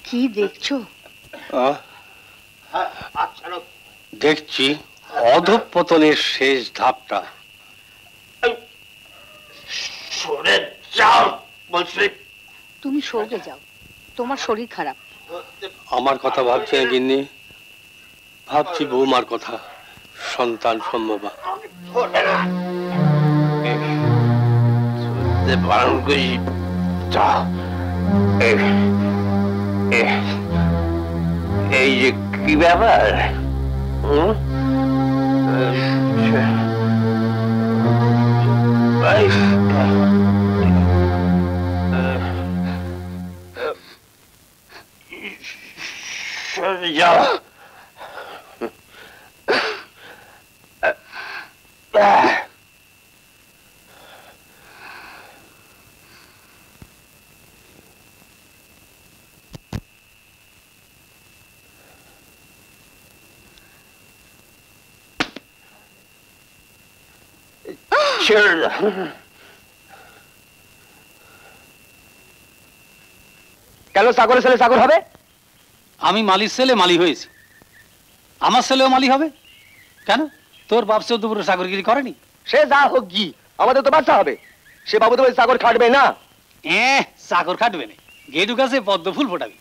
কি দেখছো? দেখছি অধঃপতনের শেষ ধাপটা। সরে যাও বলছি। তুমি সরে যাও, তোমার শরীর খারাপ। আমার কথা ভাবছি না গিন্নি, ভাবছি বৌমার কথা, সন্তান সম্ভবা। এই যে কি ব্যাপার? যাও। কেন সাগরের ছেলে সাগর হবে? আমি মালির ছেলে মালি হয়েছি, আমার ছেলেও মালি হবে কেন? তোর বাপ সে দুপুরে সাগরগিরি করেনি? সে যা হোক গি, আমাদের তো বাচ্চা হবে। সে বাবু তো সাগর খাটবে না। সাগর খাটবে না, গেটু গাছে পদ্ম ফুল ফোটাবি।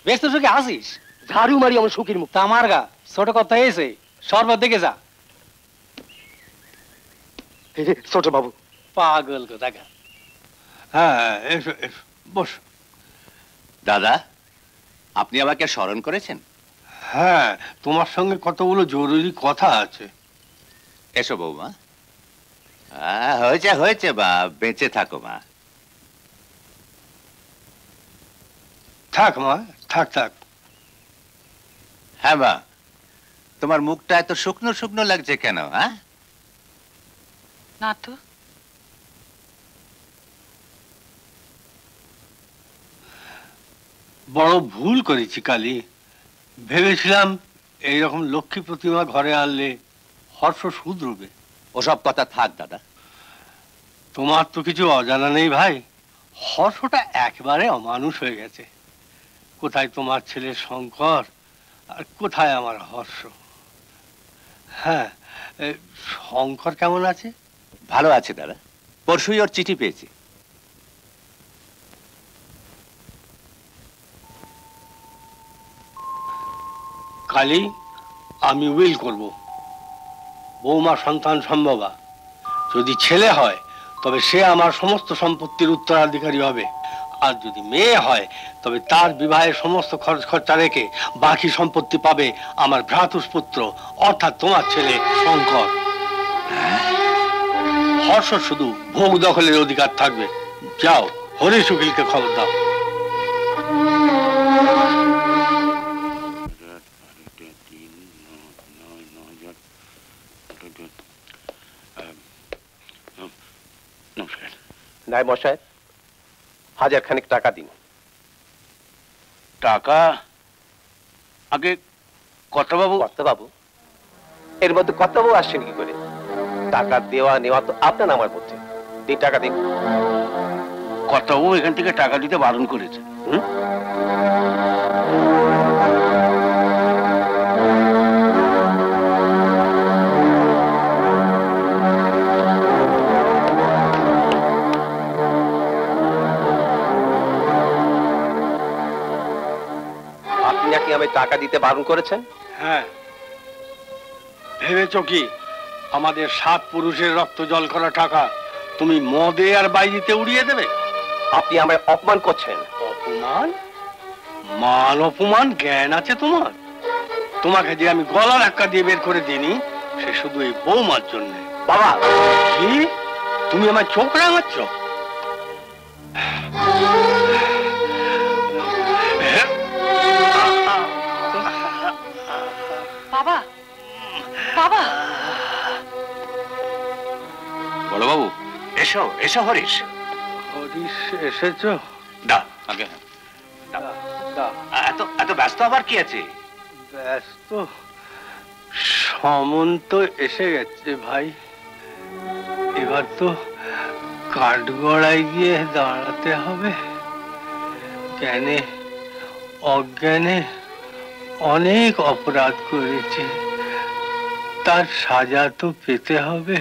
ব্যস্ত সুখে আসিস? ঝাড়ু মারি আমার সুখীর মুখ। তামার গা ছোট কথা এসে শরবত দেখে যা। ছোট বাবু পাগল কোথাকার। হ্যাঁ এসো এসো, বস। দাদা, আপনি আমাকে স্মরণ করেছেন? হ্যাঁ, তোমার সঙ্গে কতগুলো জরুরি কথা আছে। এসো বৌমা। হয়েছে হয়েছে বা, বেঁচে থাকো মা। থাক মা, থাক থাক। হ্যাঁ মা, তোমার মুখটা এত শুকনো শুকনো লাগছে কেন? হ্যাঁ না তো, বড় ভুল করেছি কালী। ভেবেছিলাম এইরকম লক্ষ্মী প্রতিমা ঘরে আনলে হর্ষ শুধরবে। ওসব কথা থাক দাদা। তোমার তো কিছু অজানা নেই ভাই, হর্ষটা একেবারে অমানুষ হয়ে গেছে। কোথায় তোমার ছেলে শঙ্কর আর কোথায় আমার হর্ষ? হ্যাঁ, শঙ্কর কেমন আছে? ভালো আছে দাদা, পরশুই ওর চিঠি পেয়েছি। কালী, আমি উইল করব, বৌমা সন্তান সম্ভবা। যদি ছেলে হয় তবে সে আমার সমস্ত সম্পত্তির উত্তরাধিকারী হবে, আর যদি মেয়ে হয় তবে তার বিবাহের সমস্ত খরচ খরচা রেখে বাকি সম্পত্তি পাবে আমার ভ্রাতুষ্পুত্র, অর্থাৎ তোমার ছেলে শঙ্কর। হর্ষ শুধু ভোগ দখলের অধিকার থাকবে। যাও, হরিশ উকিলকে খবর দাও। নাই মশাই, 1000 খানিক টাকা দিন। টাকা? আগে কর্তাবাবু। কর্তাবাবু? এর মধ্যে কর্তাবাবু আসছেন কি করে? টাকা দেওয়া নেওয়া তো আপনার আমার মধ্যে। দিন, টাকা দিন। কর্তাবাবু এখান থেকে টাকা দিতে বারণ করেছে। আমি টাকা দিতে বারণ করেছেন? হ্যাঁ, ভেবেছ কি আমাদের 7 পুরুষের রক্ত জল করা টাকা তুমি মদে আর বাইজিতে উড়িয়ে দেবে? আপনি আমায় অপমান করছেন। অপমান? মান অপমান জ্ঞান আছে তোমার? তোমাকে যে আমি গলা ধাক্কা দিয়ে বের করে দিইনি, সে শুধু এই বৌমার জন্য। বাবা! কি তুমি আমার চোখ রাঙাচ্ছ? বাবা, বাবা! বড় বাবু, এসো এসো। হরিশ, হরিশ এসেছ? দাও আগে। এত এত ব্যস্ত আবার কি আছে? ব্যস্ত? সমন্ত এসে গেছে ভাই, এবার তো কাঠগড়ায় গিয়ে দাঁড়াতে হবে। কেন অজ্ঞানে অনেক অপরাধ করেছে, তার সাজা তো পেতে হবে।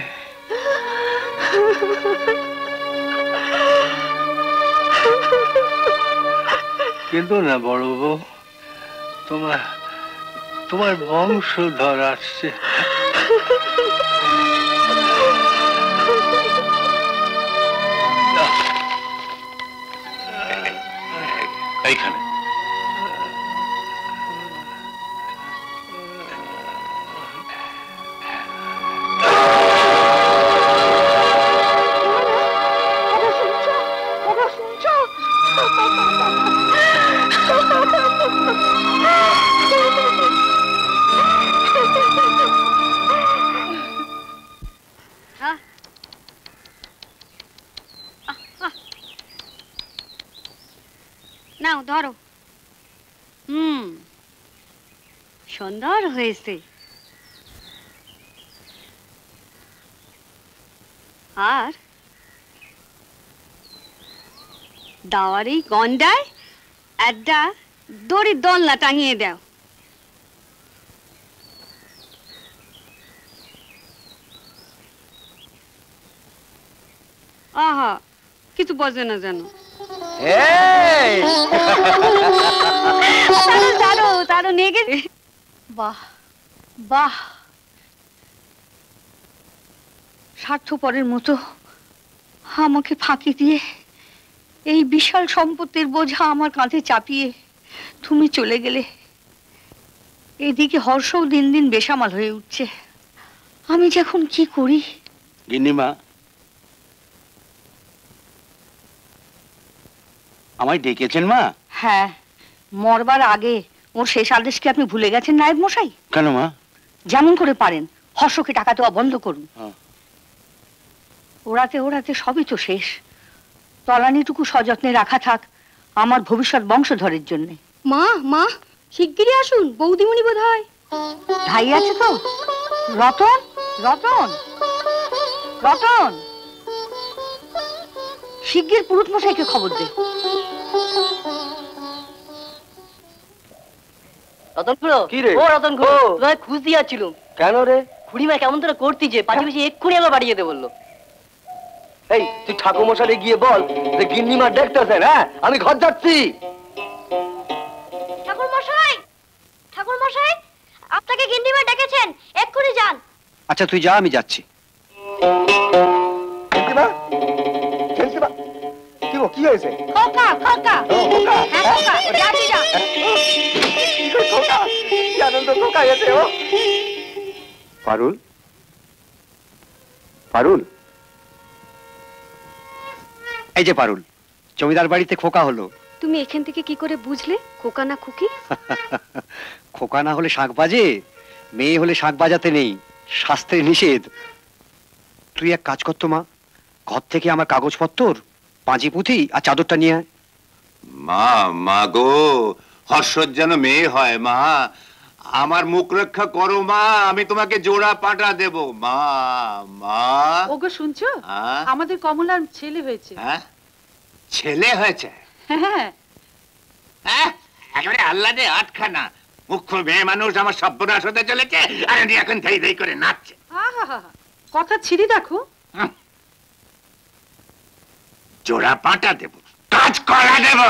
কিন্তু না বড় বউ, তোমার তোমার বংশধর আসছে। এইখানে নাও ধরো। সুন্দর হয়েছে। আর দাওয়ার এই গন্ডায় একটা দড়ির দোলনা টাঙিয়ে দাও। আহা, কিছু বোঝে না যেন। তারও নিয়ে গেছে। বাহ বাহ, স্বার্থপরের মতো আমাকে ফাঁকি দিয়ে এই বিশাল সম্পত্তির বোঝা আমার কাঁধে চাপিয়ে তুমি চলে গেলে। এদিকে হর্ষও দিন দিন বেসামাল হয়ে উঠছে। আমি যে এখন কি করি? গিন্নিমা, আমায় ডেকেছেন মা? হ্যাঁ, মরবার আগে ওর শেষ আদেশকে আপনি ভুলে গেছেন নায়েব মশাই? কেন মা? যেমন করে পারেন হর্ষকে টাকা দেওয়া বন্ধ করুন। হ্যাঁ। ওড়াতে ওড়াতে সবই তো শেষ। তলানিটুকু সযত্নে রাখা থাক আমার ভবিষ্যৎ বংশধরের জন্য। মা মা, শিগগিরই আসুন, বৌদিমণি বোধ হয়। ভাই আছে তো? রতন, রতন, রতন, শিগগির পুরুত মশাইকে খবর দে। রতন খুড়ো, কি রে? ও রতন খুড়ো, ও। তোমায় খুঁজতে যাচ্ছিলুম। কেন রে? খুড়িমা কেমন তোরা করতি যে পাশে বেশি এক্ষুনি আবার বাড়িয়ে যেতে বললো। এই তুই ঠাকুর মশাই গিয়ে বল যে গিন্নিমা দেখতেছেন। হ্যাঁ, আমি ঘর যাচ্ছি। ঠাকুর মশাই, ঠাকুর মশাই, আপনাকে গিন্নিমা ডেকেছেন, এক্ষুনি যান। আচ্ছা তুই যা, আমি যাচ্ছি। গিন্নিমা, গিন্নিমা, কি গো, কি হয়েছে? খোকা, খোকা, ও, খোকা। হ্যাঁ খোকা, যাচ্ছি যা। কি গো, খোকা, কি আনন্দ খোকা এসে। ও পারুল, পারুল, এই যে পারুল, জমিদার বাড়িতে খোকা হলো। তুমি এখান থেকে কি করে বুঝলে খোকা না খুকি? খোকা না হলে শাঁখ বাজে, মেয়ে হলে শাঁখ বাজাতে নেই, শাস্ত্রে নিষেধ। তুই এক কাজ করতো মা, ঘর থেকে আমার কাগজপত্র, পাঁজি পুঁথি আর চাদরটা নিয়ে আয়। মা, মা গো, হর্ষর যেন মেয়ে হয় মা। আমার মুখ রক্ষা করো মা, আমি তোমাকে জোড়া পাটা দেব মা। মা, ওগো শুনছো, হ্যাঁ? আমাদের কমলার ছেলে হয়েছে। হ্যাঁ? ছেলে হয়েছে? হ্যাঁ, হ্যাঁ, একেবারে আহ্লাদে আটখানা। মুখ্য মেয়ে মানুষ আমার সর্বনাশ হতে চলেছে, আর উনি এখন ধেই ধেই করে নাচছে। আহা, কথা ছিড়ি দেখো। জোড়া পাটা দেব, কাজ করা দেব।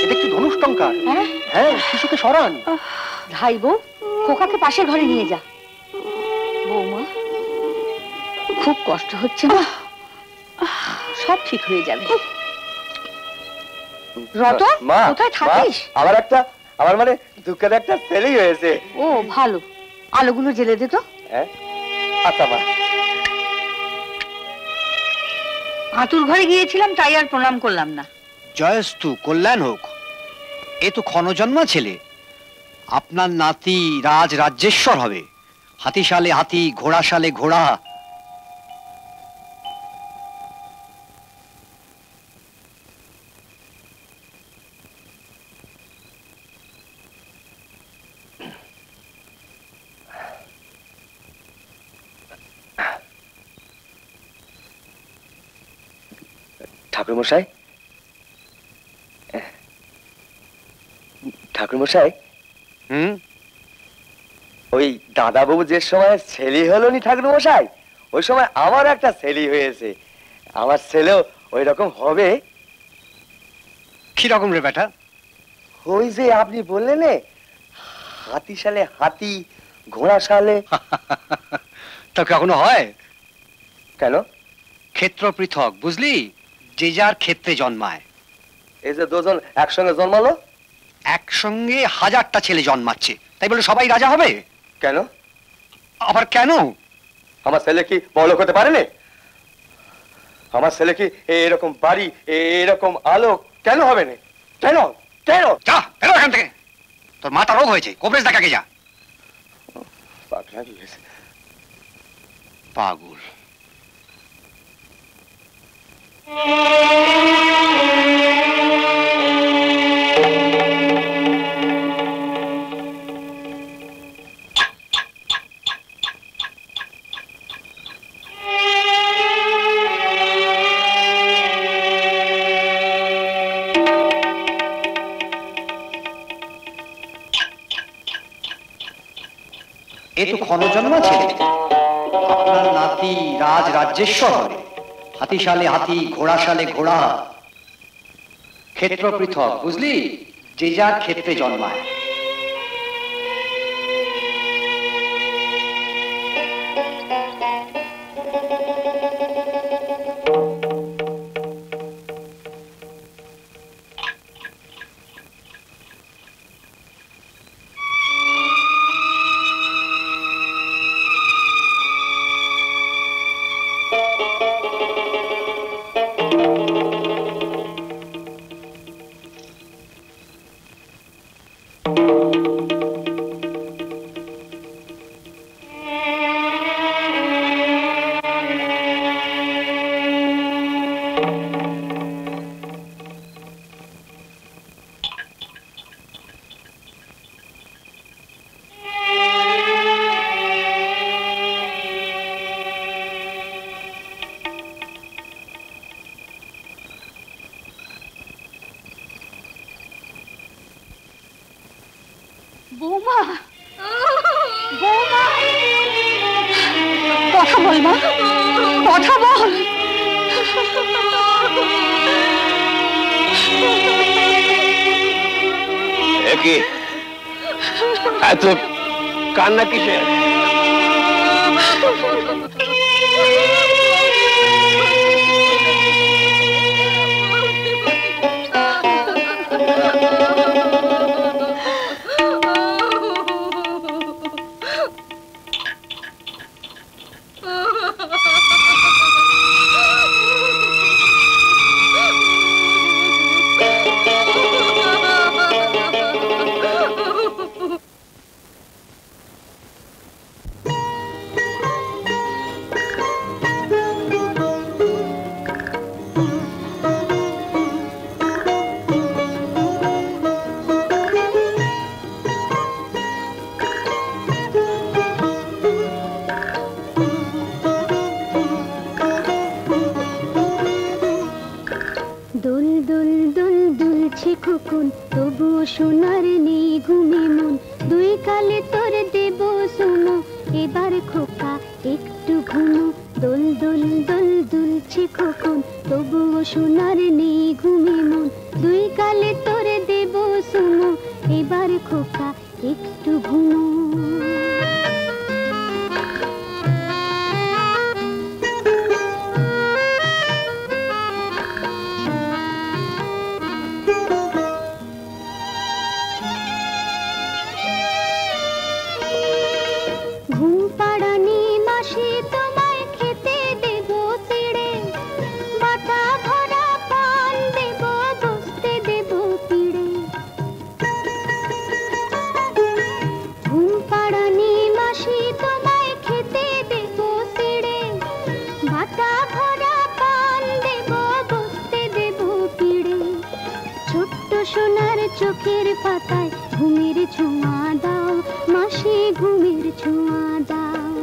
এটা কি ধনুষ্টঙ্কার? হ্যাঁ, হ্যাঁ, শিশুকে সরান। ভাই বউ, খোকাকে পাশের ঘরে নিয়ে যা। বৌমা, খুব কষ্ট হচ্ছে না? সব ঠিক হয়ে যাবে। রতন, মা, কোথায় মা, থাকিস? আমার মানে দুঃখের একটা ছেলেই হয়েছে। ও ভালো, আলোগুলো জ্বেলে দে তো। হ্যাঁ, আচ্ছা মা। হাতুর ঘরে গিয়েছিলাম, তাই আর প্রণাম করলাম না। জয়স্তু, কল্যাণ হোক। এ তো ক্ষণজন্মা ছেলে, আপনার নাতি রাজ রাজ্যেশ্বর হবে। হাতি সালে হাতি, ঘোড়া সালে ঘোড়া। ঠাকুর মশাই, মশাই, ওই দাদাবাবু যে সময় ছেলে হলো নি ঠাকুর মশাই, ওই সময় আমার একটা ছেলে হয়েছে। আমার ছেলেও ওই রকম হবে। কি রকম রে বেটা? ওই যে আপনি বললেন হাতি সালে হাতি, ঘোড়া সালে। তা কখনো হয়? কেন? ক্ষেত্র পৃথক, বুঝলি? যে যার ক্ষেত্রে জন্মায়। এই যে দুজন একসঙ্গে জন্মালো, একসঙ্গে 1000টা ছেলে জন্মাচ্ছে, তাই বলে সবাই রাজা হবে? কেন? আবার কেন? আমার ছেলে কি বড়লোক হতে পারেনি? আমার ছেলে কি এরকম বাড়ি, এরকম আলো কেন হবে না? কেন? কেন? যা বেরো এখান থেকে। তোর মাথা রোগ হয়েছে, কবরেজ দেখাকে যা। পাগল। এ তো ক্ষণজন্মা ছেলে। আপনার নাতি রাজ রাজ্যেশ্বর হবে। হাতি সালে হাতি, ঘোড়া সালে ঘোড়া। ক্ষেত্র পৃথক, বুঝলি? যে যার ক্ষেত্রে জন্মায়। বৌমা, বৌমা, কথা বল মা, কথা বল। কি এত কান্না কিসের? সোনার নেই ঘুমে মন, দুই কালে তোর দেব সোনো, এবার খোকা একটু ঘুমো। দোল দোল দোল দুলছে খোকন, তবুও সোনার নেই ঘুমে মন, দুই কালে তোর দেব সোনো, এবার খোকা একটু ঘুমো। চোখের পাতায় ঘুমের ছোঁয়া দাও মাসি, ঘুমের ছোঁয়া দাও।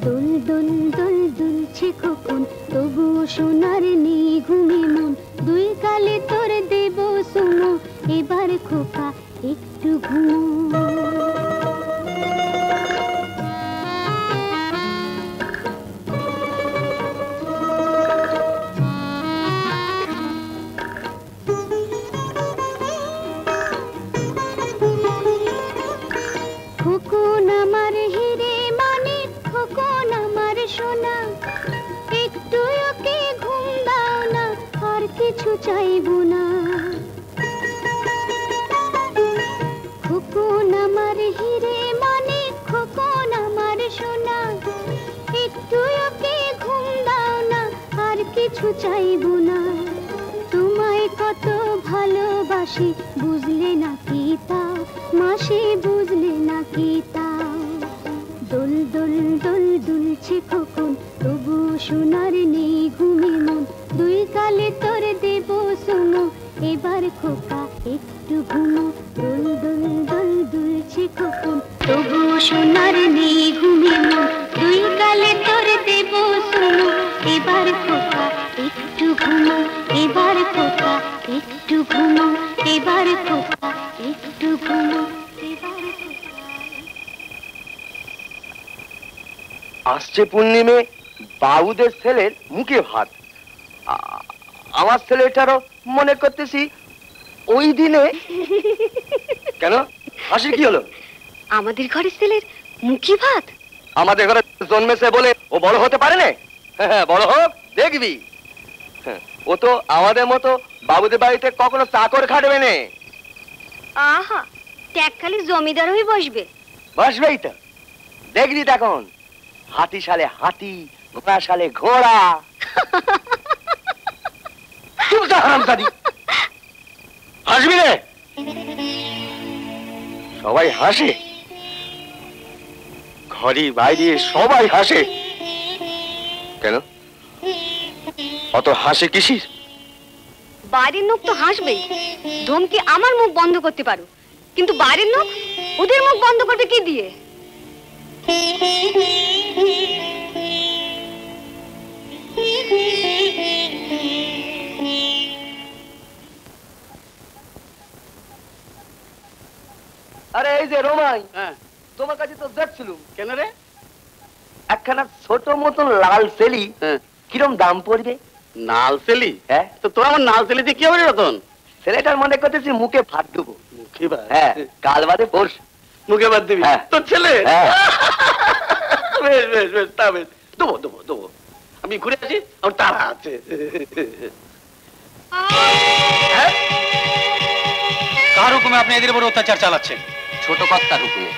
দোল দোল দোল দুলছে খোকন, তবুও সোনার নেই ঘুমে মন, দুই কালে তোর দেব সোনো, এবার খোকা একটু ঘুমো। খোকন আমার হিরে মানিক, খোকন আমার সোনা, একটু ওকে ঘুম দাও না, আর কিছু চাইবো না। খোকন আমার হিরে মানিক, খোকন আমার সোনা, একটু ওকে ঘুম দাও না, আর কিছু চাইবো না। তোমায় কত ভালোবাসি বুঝলে নাকি তা, মাসি বুঝলে নাকি তা। দোল দোল দোল দুলছে খোকন, তবু সোনার নেই ঘুমে মন। দুই কালে তোর দেব সুমো, এবার খোকা একটু ঘুমো। দোল দোল দোল দুলছে খোকন, তবু সোনার নেই ঘুমে মন। দুই কালে তোর দেব সুমো, এবার খোকা একটু ঘুমো। এবার খোকা একটু ঘুমো, এবার খোকা একটু ঘুমো, এবার খোকা। আসছে পূর্ণিমে বাবুদের ছেলের মুখে ভাত। আমার ছেলেটারও মনে করতেছি ওই দিনে। কেন হাসি কি হলো? আমাদের ঘরের ছেলের মুখি ভাত? আমাদের ঘরে জন্মেছে বলে ও বড় হতে পারে না? হ্যাঁ, বড় হোক দেখবি। হ্যাঁ, ও তো আমাদের মতো বাবুদের বাড়িতে কখনো চাকর খাটবে না। আহা, ট্যাকখালি জমিদার হয়ে বসবে। বসবেই তো, দেখবি তখন হাতি সালে হাতি, ঘোড়া সালে ঘোড়া। হাসবি রে? সবাই হাসে, ঘরে বাইরে সবাই হাসে। কেন অত হাসে কিসির? বাইরের লোক তো হাসবেই। ধমকি আমার মুখ বন্ধ করতে পারো, কিন্তু বাইরের লোক ওদের মুখ বন্ধ করবে কি দিয়ে? আরে এই যে রোমাই, হ্যাঁ, তোমার কাছে তো যাচ্ছিলুম। কেন রে? একখানা ছোট মতন লাল সেলি হ্যাঁ, কিরম দাম পড়বে? নাল সেলি? হ্যাঁ, তো তোর আমার নাল সেলি দিয়ে কি হবে রতন? ছেলেটার মনে করতেছি মুখে ভাত দেবো। মুখে ভাত? হ্যাঁ, কাল বাদে পরশু মুখে ভাত দিবি? হ্যাঁ। তোর ছেলে? হ্যাঁ। বেশ বেশ বেশ, তা বেশ, দেবো দেবো দেবো। আমি ঘুরে আসি, আমার তারা আছে। হ্যাঁ? কার হুকুমে আপনি এদের উপর অত্যাচার চালাচ্ছেন? ছোট কর্তার হুকুমে।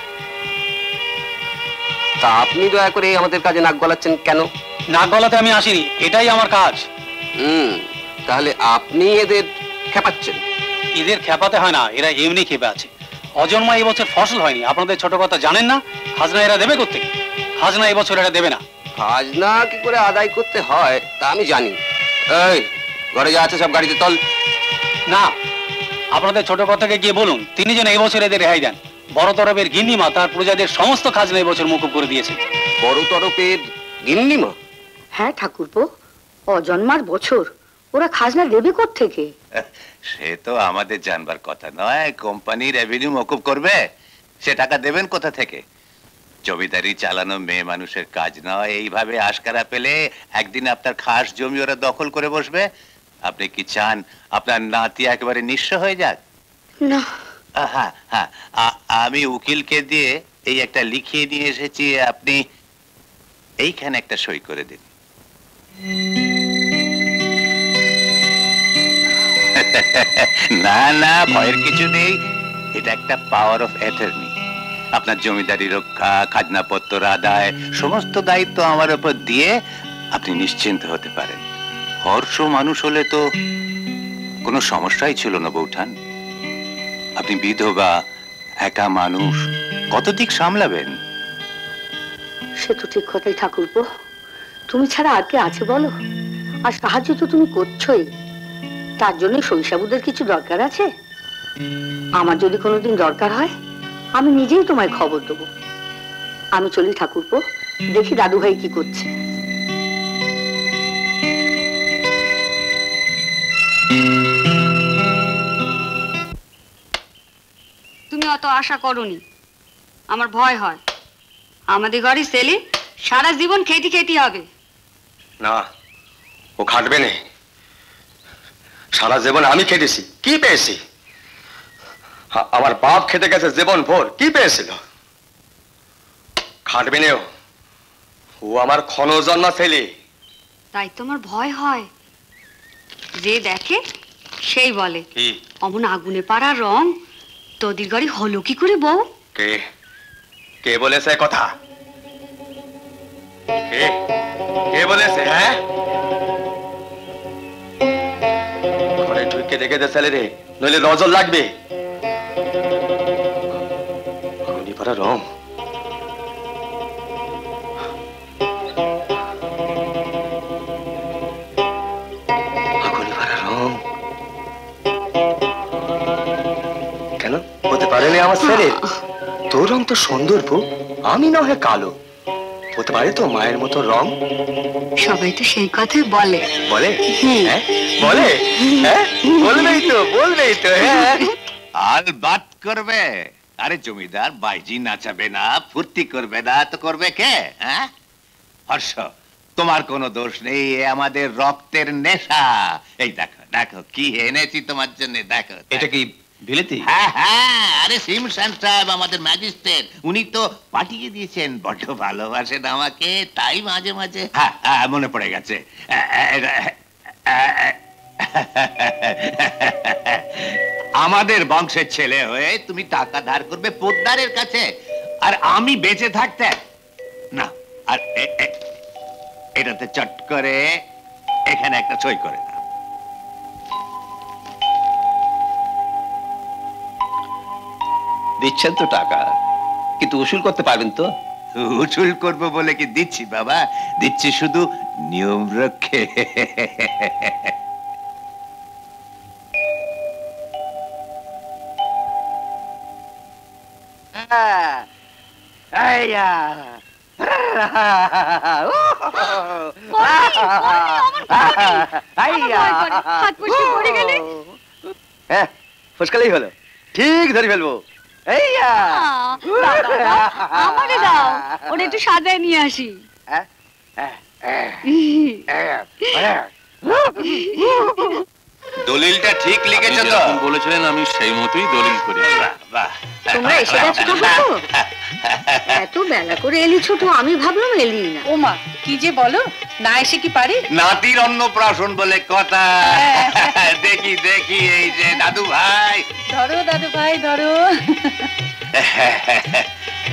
তা আপনি দয়া করে আমাদের কাজে নাক গলাচ্ছেন কেন? নাক গলাতে আমি আসিনি, এটাই আমার কাজ। তাহলে আপনি এদের খেপাচ্ছেন? এদের খেপাতে হয় না, এরা এমনি খেপে আছে। অজন্মা এবছর ফসল হয়নি, আপনাদের ছোট কথা জানেন না? খাজনা এরা দেবে কোত্থেকে? খাজনা এবছর এরা দেবে না। খাজনা কি করে আদায় করতে হয় তা আমি জানি। এই ঘরে যা আছে সব গাড়িতে তল। না, আপনাদের ছোট কথাকে গিয়ে বলুন তিনি যেন এবছর এদের রেহাই দেন। বড় তরফের গিন্নিমা তার প্রজাদের সমস্ত খাজনা এবছর মকুব করে দিয়েছে। বড় তরফের গিন্নিমা? হ্যাঁ ঠাকুরপো, অজন্মার বছর, ওরা খাজনা দেবে কোত্থেকে? সে তো আমাদের জানবার কথা নয়, কোম্পানি রেভিনিউ মকুব করবে, সে টাকা দেবেন কোথা থেকে? জমিদারি চালানো মেয়ে মানুষের কাজ নয়। এইভাবে আশকারা পেলে একদিন আপনার খাস জমি ওরা দখল করে বসবে। আপনি কি চান আপনার নাতি একেবারে নিঃস্ব হয়ে যাক? না। হ্যাঁ হ্যাঁ, আমি উকিলকে দিয়ে এই একটা লিখিয়ে নিয়ে এসেছি, আপনি এইখানে একটা সই করে দিন। না না, ভয়ের কিছু নেই, এটা একটা পাওয়ার অফ অ্যাটর্নি। আপনার জমিদারি রক্ষা, খাজনাপত্র আদায়, সমস্ত দায়িত্ব আমার উপর দিয়ে আপনি নিশ্চিন্ত হতে পারেন। হর্ষ মানুষ হলে তো কোনো সমস্যাই ছিল না বৌঠান। আপনি বিধবা, একা মানুষ, কত দিক সামলাবেন? সে তো ঠিক কথাই ঠাকুরপো, তুমি ছাড়া আর কে আছে বলো? আর সাহায্য তো তুমি করছোই, তার জন্য শৈশবুদের কিছু দরকার আছে। আমার যদি কোনোদিন দরকার হয় আমি নিজেই তোমায় খবর দেবো। আমি চলি ঠাকুরপো, দেখি দাদু ভাই কি করছে। তুমি অত তো আশা করনি। আমার ভয় হয় আমাদের ঘরে ছেলে সারা জীবন খেতে খেতে হবে। না, ও খাটবে না। সারা জীবন আমি খেটেছি, কি পেয়েছি? আমার বাপ খেতে গেছে জীবন ভোর, কি পেয়েছিল? খাটবে না ও আমার ক্ষণজন্মা ছেলে। তাই তোমার ভয় হয়? যে দেখে সেই বলে কি অমন আগুনে পাড়া রং তোদের ঘরে হলো কি করে বউ? কে কে বলেছে কথা? কে কে বলেছে? হ্যাঁ, ঘরে ঢুকে দেখে দে ছেলে রে, নইলে নজর লাগবে। আগুনে পাড়া রং, আগুনে পাড়া রং কেন হতে পারেনি আমার ছেলে? তোর রং তো সুন্দর বউ, আমি না হয় কালো, হতে পারে তো মায়ের মতো রং। সবাই তো সেই কথাই বলে। বলে? হ্যাঁ বলে, হ্যাঁ বলবেই তো, বলবেই তো। হ্যাঁ আল বাত করবে। আরে জমিদার বাইজি নাচাবে না, ফুর্তি করবে না তো করবে কে? হ্যাঁ হর্ষ, তোমার কোনো দোষ নেই, এ আমাদের রক্তের নেশা। এই দেখো দেখো কি এনেছি তোমার জন্য, দেখো। এটা কি বিলেতি? হ্যাঁ হ্যাঁ, আরে সিমসান সাহেব আমাদের ম্যাজিস্ট্রেট, উনি তো পাঠিয়ে দিয়েছেন। বড্ড ভালোবাসেন আমাকে, তাই মাঝে মাঝে। হ্যাঁ হ্যাঁ, মনে পড়ে গেছে। আমাদের বংশের ছেলে হয়ে তুমি টাকা ধার করবে পোদ্দারের কাছে, আর আমি বেঁচে থাকতে না। আর এটাতে চট করে এখানে একটা সই করে দাও। দিচ্ছেন তো টাকা, কিন্তু উসুল করতে পারবেন তো? উসুল করবো বলে কি দিচ্ছি বাবা, দিচ্ছি শুধু নিয়ম রক্ষে। হ্যাঁ, ফুসকালেই হলো, ঠিক ধরে ফেলবো। আমারে দাও, ওটা একটু সাজায় নিয়ে আসি। দলিলটা ঠিক লিখেছো তো? বলেছিলেন আমি সেই মতোই দলিল করি। তোমরা এসে গেছো তো বাবু? এত বেলা করে এলি ছোট, আমি ভাবলাম এলি না। ও মা, কি যে বলো, না এসে কি পারি? নাতির অন্নপ্রাশন বলে কথা। দেখি দেখি, এই যে দাদু ভাই। ধরো দাদু ভাই ধরো।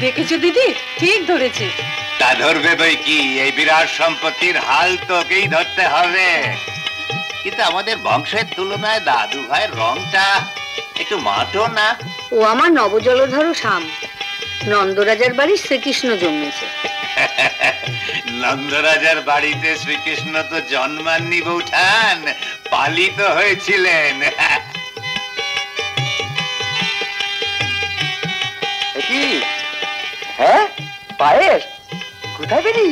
দেখেছো দিদি, ঠিক ধরেছে। তা ধরবে বই কি, এই বিরাট সম্পত্তির হাল তোকেই ধরতে হবে। কিন্তু আমাদের বংশের তুলনায় দাদু ভাইয়ের রংটা একটু মাটো না? ও আমার নবজলধর শাম, নন্দরাজার বাড়ি শ্রীকৃষ্ণ জন্মেছে। নন্দরাজার বাড়িতে শ্রীকৃষ্ণ তো জন্মাননি বৌঠান, পালিত হয়েছিলেন। কি? হ্যাঁ, পায়েস কোথায় পেলি?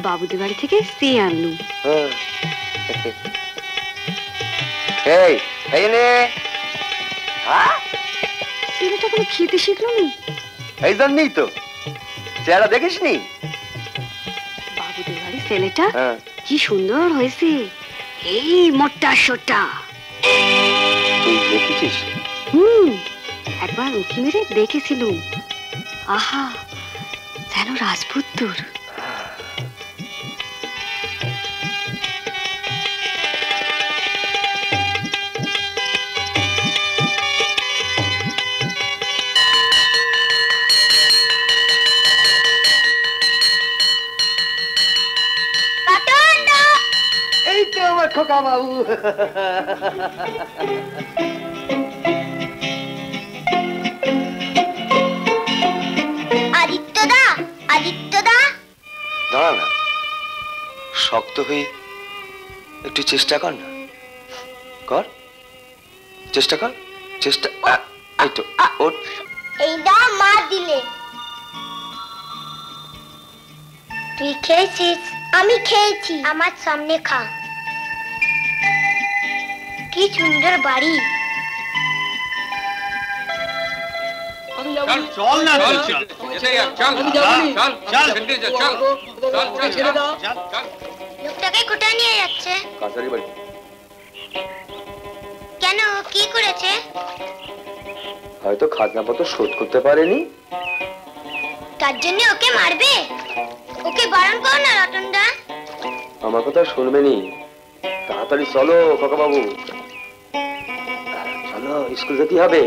বাবুদের বাড়ি থেকে সে আনলুম। এই এই নে। ছেলেটা কোনো খেতে শিখলো নি? এই জন্যই তো, চেহারা দেখিস নি? বাবুদের বাড়ি ছেলেটা কি সুন্দর হয়েছে, এই মোটা সোটা। তুই দেখেছিস? একবার উঁকি মেরে দেখেছিলুম। আহা, যেন রাজপুত্তর। এই তো আমার খোকা বাবু। আদিত্যদা, আদিত্যদা, দাঁড়া না, শক্ত হয়ে একটু চেষ্টা কর না, কর, চেষ্টা কর, চেষ্টা। এই তো, ওঠ। এই দাও মা দিলে। তুই খেয়েছিস? আমি খেয়েছি। আমার সামনে খা। কি সুন্দর বাড়ি। চল না লোকটাকে কোথায় নিয়ে যাচ্ছে? কাছারি বাড়ি। কেন, কি করেছে? হয়তো খাজনাপত্র শোধ করতে পারেনি, তার জন্য ওকে মারবে? ওকে বারণ করো না রতনদা। আমার কথা শুনবে নি। তাড়াতাড়ি চলো কাকা বাবু, চলো স্কুল যেতে হবে।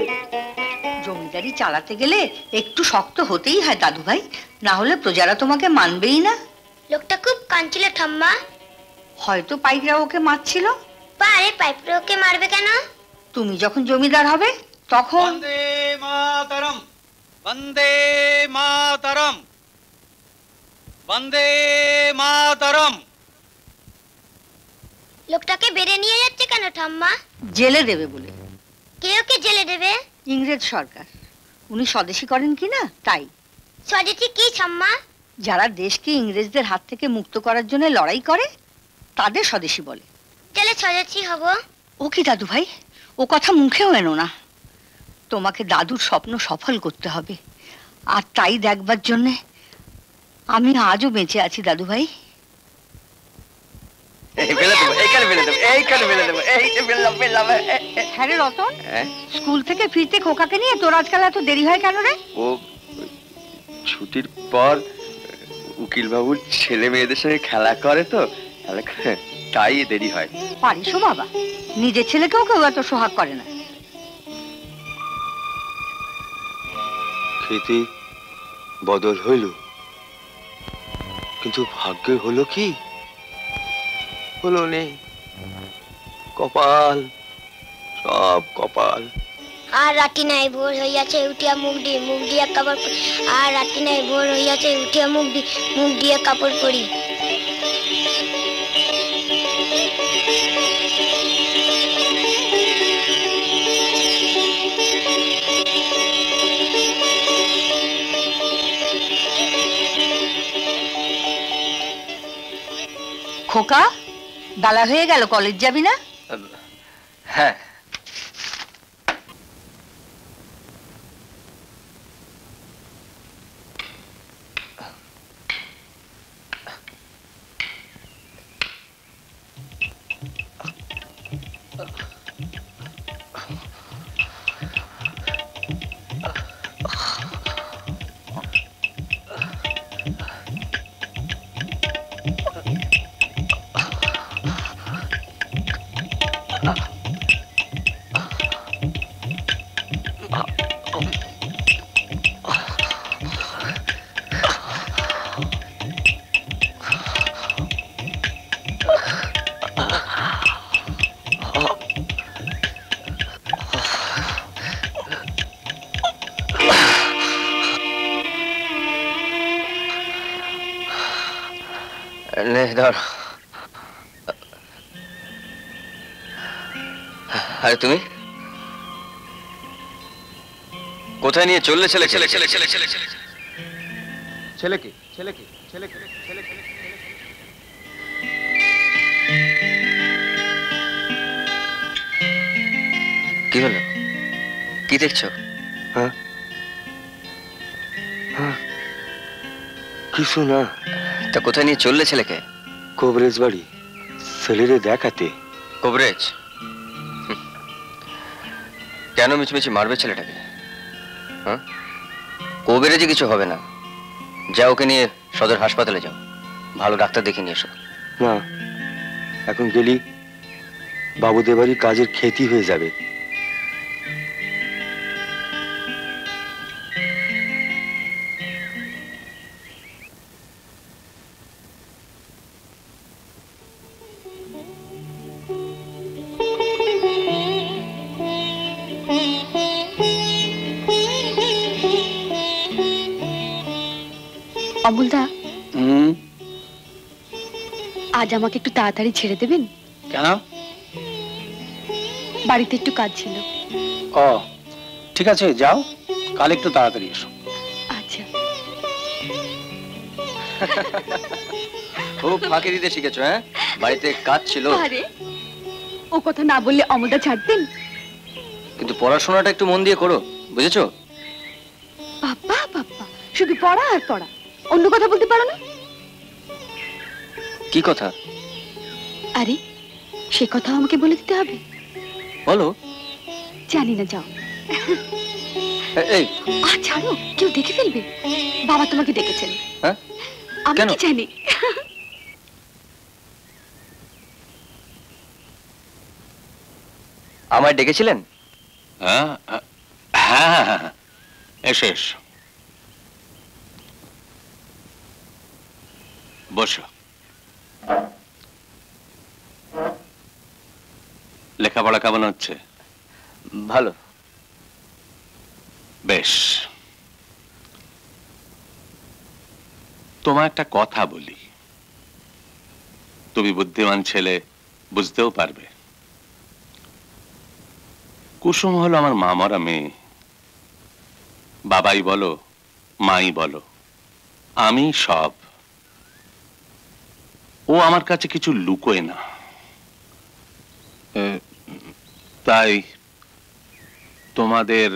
জমিদারি চালাতে গেলে একটু শক্ত হতেই হয় দাদু ভাই, না হলে প্রজারা তোমাকে মানবেই না। লোকটা খুব কাঁদছিল ঠাম্মা। হয়তো পাইকরা ওকে মারছিল। পারে পাইপরা ওকে মারবে কেন? তুমি যখন জমিদার হবে তখন। বন্দে মাতরম, বন্দে মাতরম, বন্দে মাতরম। লোকটাকে বেড়ে নিয়ে যাচ্ছে কেন ঠাম্মা? জেলে দেবে বলে। কে ওকে জেলে দেবে? ইংরেজ সরকার। উনি স্বদেশী করেন কি না তাই। স্বদেশী কি ঠাম্মা? যারা দেশকে ইংরেজদের হাত থেকে মুক্ত করার জন্য লড়াই করে তাদের স্বদেশী বলে। তাহলে স্বদেশী হব? ও কি দাদু ভাই, ও কথা মুখেও এনো না। তোমাকে দাদুর স্বপ্ন সফল করতে হবে, আর তাই দেখবার জন্যে আমি আজও বেঁচে আছি দাদু ভাই। হ্যাঁ রে রতন, স্কুল থেকে ফিরতে খোকাকে নিয়ে তোর আজকাল এত দেরি হয় কেন রে? ও ছুটির পর উকিল বাবুর ছেলে মেয়েদের সঙ্গে খেলা করে তো, তাই দেরি হয়। পারিসও বাবা, নিজের ছেলেকেও কেউ এত সোহাগ করে না। খেতে বদল হইল, কিন্তু ভাগ্যে হলো কি হলো নেই। কপাল, সব কপাল। আর রাতি নাই ভোর হইয়াছে, উঠিয়া মুখ দিয়ে কাপড়। আর রাতি নাই ভোর হইয়াছে, উঠিয়া মুখ দিয়ে কাপড় পরি। খোকা, বেলা হয়ে গেল, কলেজ যাবি না? হ্যাঁ। ধর। আরে তুমি কোথায় নিয়ে চললে ছেলেকে? ছেলেকে কি হলো? কি দেখছো? হ্যাঁ কিছু না। তা কোথায় নিয়ে চললে ছেলেকে? কবরেজ বাড়ি, ছেলেরে দেখাতে। কবরেজ? কেন মিছমিছি মারবে ছেলেটাকে? হ্যাঁ, কবরেজে কিছু হবে না। যাও, ওকে নিয়ে সদর হাসপাতালে যাও, ভালো ডাক্তার দেখে নিয়ে এসো। না, এখন গেলি বাবুদের বাড়ি কাজের ক্ষতি হয়ে যাবে। অমলদা, আজ আমাকে একটু তাড়াতাড়ি ছেড়ে দেবেন? কেন? বাড়িতে একটু কাজ ছিল। ও ঠিক আছে, যাও, কাল একটু তাড়াতাড়ি এসো। আচ্ছা। খুব ফাঁকি দিতে শিখেছো। হ্যাঁ, বাড়িতে কাজ ছিল। আরে ও কথা না বললে অমলদা ছাড়তেন? কিন্তু পড়াশোনাটা একটু মন দিয়ে করো, বুঝেছো? শুধু পড়া আর পড়া, অন্য কথা বলতে পারো না? কি কথা? আরে সে কথা আমাকে বলে দিতে হবে? বলো। জানি না, যাও। এই ছাড়ো, কেউ দেখে ফেলবে। বাবা তোমাকে ডেকেছেন। হ্যাঁ? আমি কি জানি? আমায় ডেকেছিলেন? হ্যাঁ হ্যাঁ, এসো এসো, বসো। লেখাপড়া কেমন হচ্ছে? ভালো। বেশ, তোমার একটা কথা বলি, তুমি বুদ্ধিমান ছেলে, বুঝতেও পারবে। কুসুম হলো আমার মামারা মেয়ে। বাবাই বলো, মাই বলো, আমি সব। ও আমার কাছে কিছু লুকোয় না। তাই তোমাদের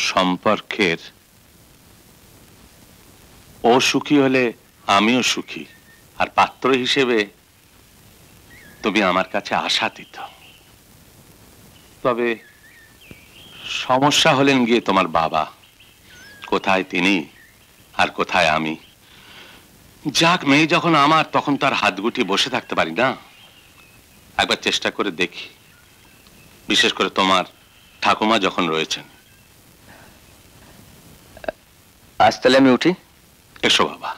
সম্পর্কের ও সুখী হলে আমিও সুখী, আর পাত্র হিসেবে তুমি আমার কাছে আশাতীত। তবে সমস্যা হলেন গিয়ে তোমার বাবা। কোথায় তিনি আর কোথায় আমি। যাক, মেয়ে যখন আমার, তখন তার হাত গুটিয়ে বসে থাকতে পারি না। একবার চেষ্টা করে দেখি, বিশেষ করে তোমার ঠাকুমা যখন রয়েছেন। আজ তাহলে আমি উঠি? এসো বাবা।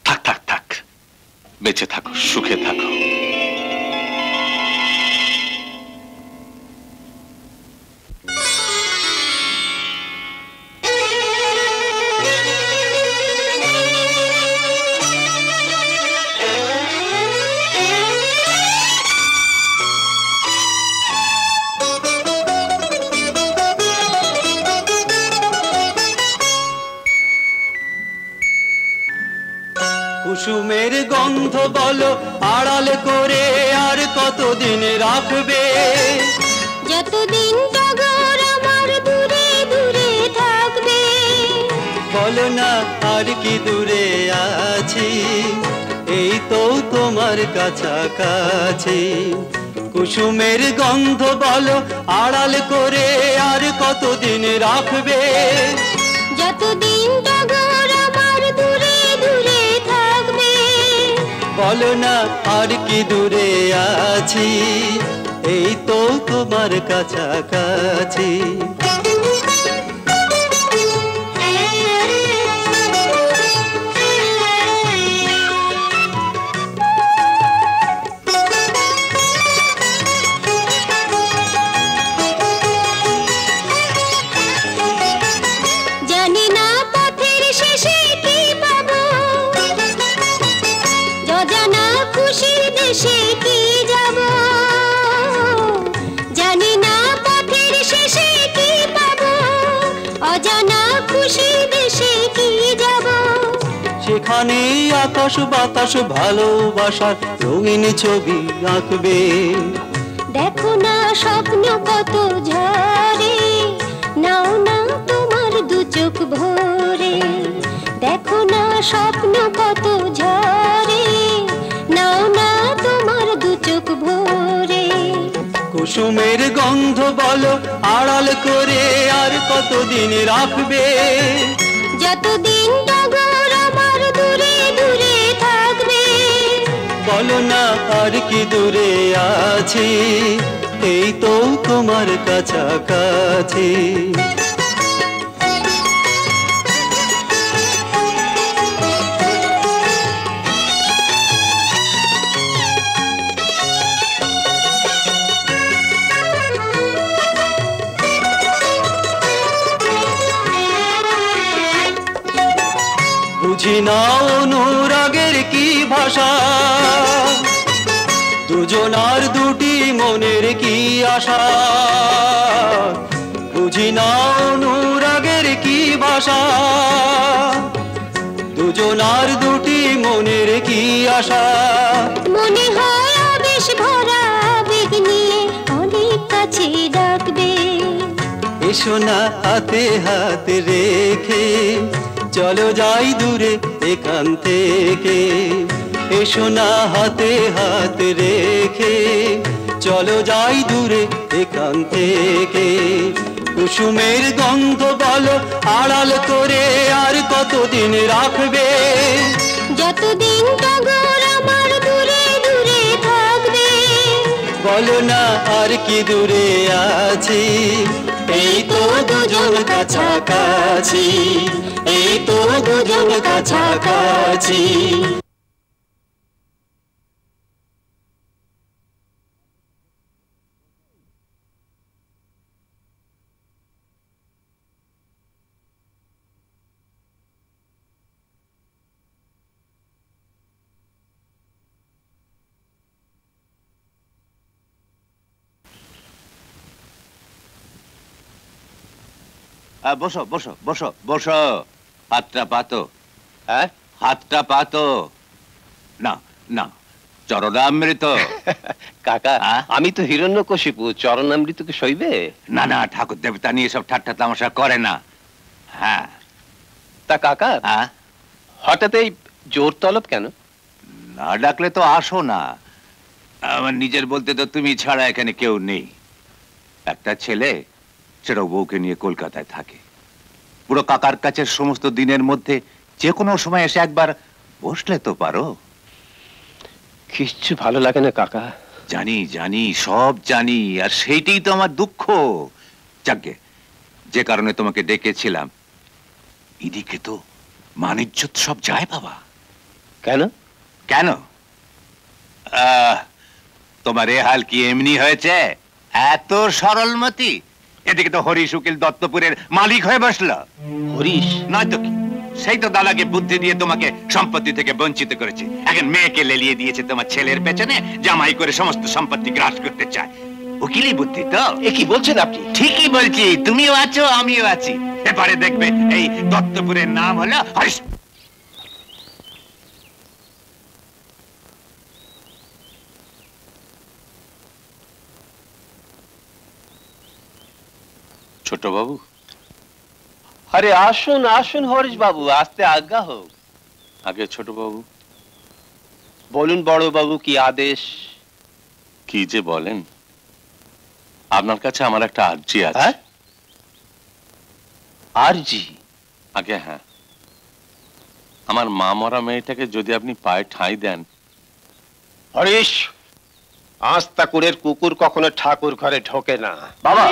থাক থাক থাক, বেঁচে থাকো, সুখে থাকো। কুসুমের গন্ধ বলো আড়াল করে আর কতদিন রাখবে? যতদিন টগর আমার দূরে দূরে থাকবে। বলো না আর কি দূরে আছি, এই তো তোমার কাছাকাছি। কুসুমের গন্ধ বলো আড়াল করে আর কতদিন রাখবে? যতদিন টগর আমার দূরে দূরে থাকবে। বলো না আর কি দূরে আছি, এই তো তোমার কাছাকাছি। জানি না পথের শেষে কি পাবো, অজানা খুশির দেশে কি যাব। জানি না পথের শেষে কি পাবো, অজানা খুশির দেশে কি যাব। সেখানে আকাশ বাতাস ভালোবাসার রঙিন ছবি আঁকবে। দেখো না স্বপ্ন কত ঝরে, নাও না তোমার দু চোখ ভরে। দেখো না স্বপ্ন কত ঝরে, নাও না তোমার দু চোখ ভরে। কুসুমের গন্ধ বলো আড়াল করে আর কতদিন রাখবে? যতদিন টগর আমার দূরে দূরে থাকবে। বলো না আর কি দূরে আছি, এই তো তোমার কাছাকাছি। বুঝি না অনুরাগের কি ভাষা, দুজনার দুটি মনের কি আশা। বুঝি না অনুরাগের কি ভাষা, দুজনার দুটি মনের কি আশা। মনে হয় আবেশ ভরা আবেগ নিয়ে অনেক কাছে ডাকবে। এসো না হাতে হাত রেখে চলো যাই দূরে এখান থেকে। এসো না হাতে হাত রেখে চলো যাই দূরে এখান থেকে। কুসুমের গন্ধ বলো আড়াল করে আর কতদিন রাখবে? যতদিন টগর আমার দূরে দূরে থাকবে। বলো না আর কি দূরে আছি, এই তো দুজন কাছাকাছি, এই তো দুজন কাছাকাছি। বসো বসো বসো বসো, হাতটা পাতো। হ্যাঁ, হাতটা পাতো। না না, চরণামৃত। কাকা, আমি তো হিরণ্যকশিপু, চরণামৃতকে সইবে? না না, ঠাকুর দেবতা নিয়ে সব ঠাট্টা তামাশা করে না। হ্যাঁ তা কাকা, হঠাৎ এই জোর তলব কেন? না ডাকলে তো আসো না। আমার নিজের বলতে তো তুমি ছাড়া এখানে কেউ নেই। একটা ছেলে, সেটাও বউকে নিয়ে কলকাতায় থাকে। পুরো কাকার কাছে সমস্ত দিনের মধ্যে যে কোনো সময় এসে একবার বসলে তো পারো। কিচ্ছু ভালো লাগে না কাকা। জানি জানি, সব জানি, আর সেইটাই তো আমার দুঃখ। যাকে যে কারণে তোমাকে ডেকেছিলাম, এদিকে তো মান-ইজ্জত সব যায় বাবা। কেন কেন? তোমার এ হাল কি এমনি হয়েছে? এত সরলমতি? এদিকে তো হরিশ উকিল দত্তপুরের মালিক হয়ে বসলো। হরিশ নয় তো কি, সেই তো দাদাকে বুদ্ধি দিয়ে তোমাকে সম্পত্তি থেকে বঞ্চিত করেছে। এখন মেয়েকে লেলিয়ে দিয়েছে তোমার ছেলের পেছনে, জামাই করে সমস্ত সম্পত্তি গ্রাস করতে চায়। উকিলি বুদ্ধি তো। এ কি বলছেন আপনি? ঠিকই বলছি, তুমিও আছো আমিও আছি। এবারে দেখবে এই দত্তপুরের নাম হলো হরিশ। ছোট বাবু, আরে আসুন আসুন হরিশ বাবু, আস্তে আজ্ঞা হোক। আগে ছোট বাবু। বলুন বড় বাবু, কি আদেশ? কি যে বলেন, আপনার কাছে আমার একটা আর্জি আছে। আর্জি? আগে হ্যাঁ, আমার মা মরা মেয়েটাকে যদি আপনি পায়ে ঠাঁই দেন। হরিশ, আস্তাকুরের কুকুর কখনো ঠাকুর ঘরে ঢোকে না। বাবা,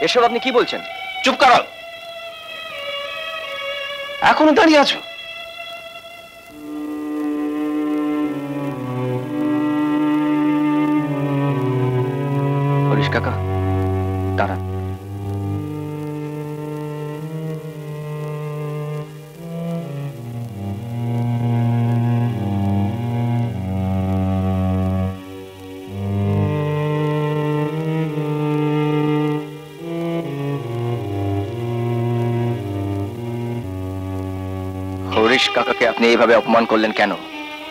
এসব আপনি কি বলছেন? চুপ করো, এখনো দাঁড়িয়ে আছো? হরিশ কাকা, দাঁড়ান। হরিশ কাকাকে আপনি এইভাবে অপমান করলেন কেন?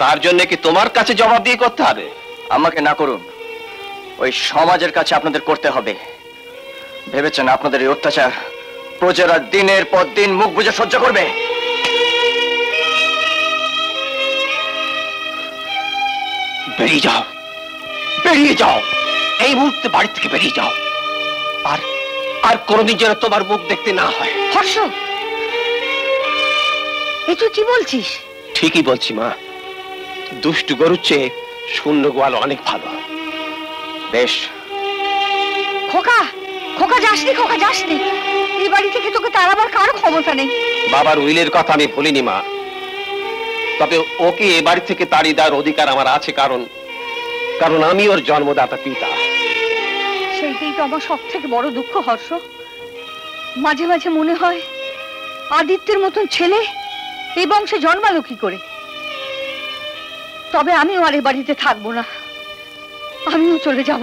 তার জন্য কি তোমার কাছে জবাব দিয়ে করতে হবে? আমাকে না করুন, ওই সমাজের কাছে আপনাদের করতে হবে। ভেবেছেন আপনাদের এই অত্যাচার প্রজারা দিনের পর দিন মুখ বুজে সহ্য করবে? বেরিয়ে যাও, বেরিয়ে যাও, এই মুহূর্তে বাড়ি থেকে বেরিয়ে যাও। আর আর কোনোদিন যেন তোমার মুখ দেখতে না হয়। হর্ষ, এ তুই কি বলছিস? ঠিকই বলছি মা, দুষ্টু গরুর চেয়ে শূন্য গোয়াল অনেক ভালো। বেশ। খোকা, খোকা যাসনি, খোকা যাসনি। এই বাড়ি থেকে তোকে তাড়াবার কারো ক্ষমতা নেই। বাবার উইলের কথা আমি ভুলিনি মা, তবে ওকে এ বাড়ি থেকে তাড়িয়ে দেওয়ার অধিকার আমার আছে, কারণ কারণ আমি ওর জন্মদাতা পিতা। সেইটাই তো আমার সব থেকে বড় দুঃখ হর্ষ। মাঝে মাঝে মনে হয় আদিত্যের মতন ছেলে এই বংশে জন্মালো কি করে। তবে আমিও আর এ বাড়িতে থাকবো না, আমিও চলে যাব।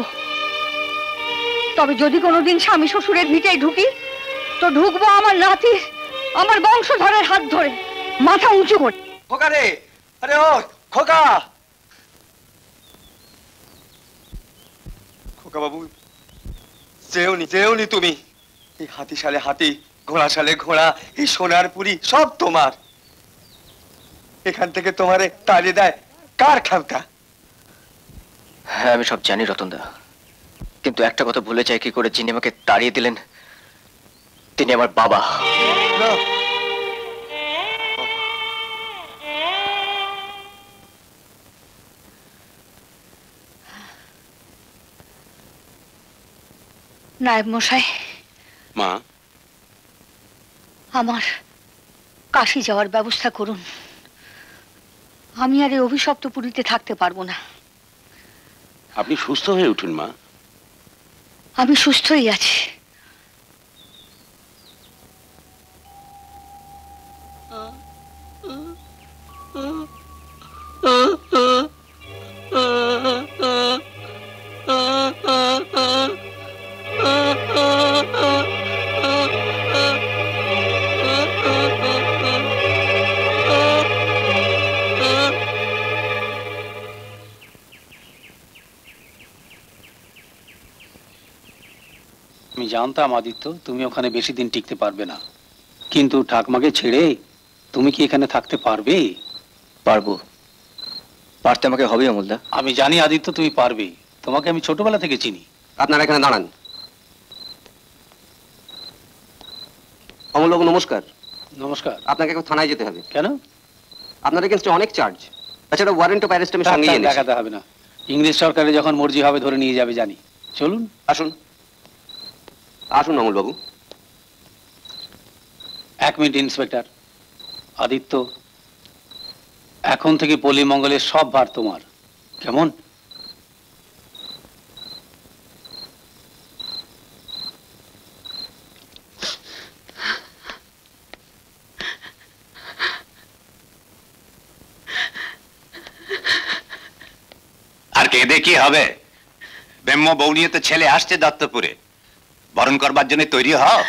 তবে যদি কোনোদিন স্বামী শ্বশুরের ভিটায় ঢুকি, তো ঢুকবো আমার নাতির, আমার বংশধরের হাত ধরে, মাথা উঁচু করে। খোকা রে, আরে ও খোকা, খোকা বাবু, যেওনি তুমি। এই হাতি সালে হাতি, ঘোড়া সালে ঘোড়া, এই সোনার পুরি সব তোমার। এখান থেকে তোমারে তাড়িয়ে দেয় কার খামকা? হ্যাঁ আমি সব জানি রতনদা, কিন্তু একটা কথা ভুলে যাই কি করে, যিনি আমাকে তাড়িয়ে দিলেন তিনি আমার বাবা। নায়েব মশাই, মা আমার কাশি যাওয়ার ব্যবস্থা করুন। আমি আর এই অভিশপ্ত পুরীতে থাকতে পারবো না। আপনি সুস্থ হয়ে উঠুন মা। আমি সুস্থই আছি। আমি জানতাম আদিত্য তুমি ওখানে বেশি দিন টিকতে পারবে না, কিন্তু ঠাকমাকে ছেড়ে তুমি কি এখানে থাকতে পারবে? পারবো, পারতে আমাকে হবে অমলদা। আমি জানি আদিত্য তুমি পারবে, তোমাকে আমি ছোটবেলা থেকে চিনি। আপনারা এখানে দাঁড়ান। অমলবাবু নমস্কার। নমস্কার। আপনাকে এখন থানায় যেতে হবে। কেন? আপনার এগেইনস্টে অনেক চার্জ। তাছাড়া ওয়ারেন্ট অফ অ্যারেস্ট আমি সঙ্গে এনেছি। দেখাতে হবে না, ইংলিশ সরকারের যখন মর্জি হবে ধরে নিয়ে যাবে জানি। চলুন। আসুন আসুন অমলবাবু। 1 মিনিট ইন্সপেক্টর। আদিত্য, এখন থেকে পল্লীমঙ্গলের সব ভার তোমার, কেমন? আর কেঁদে কি হবে? ব্রহ্ম বউ নিয়ে তো ছেলে আসছে দত্তপুরে, বরণ করবার জন্য তৈরি হও।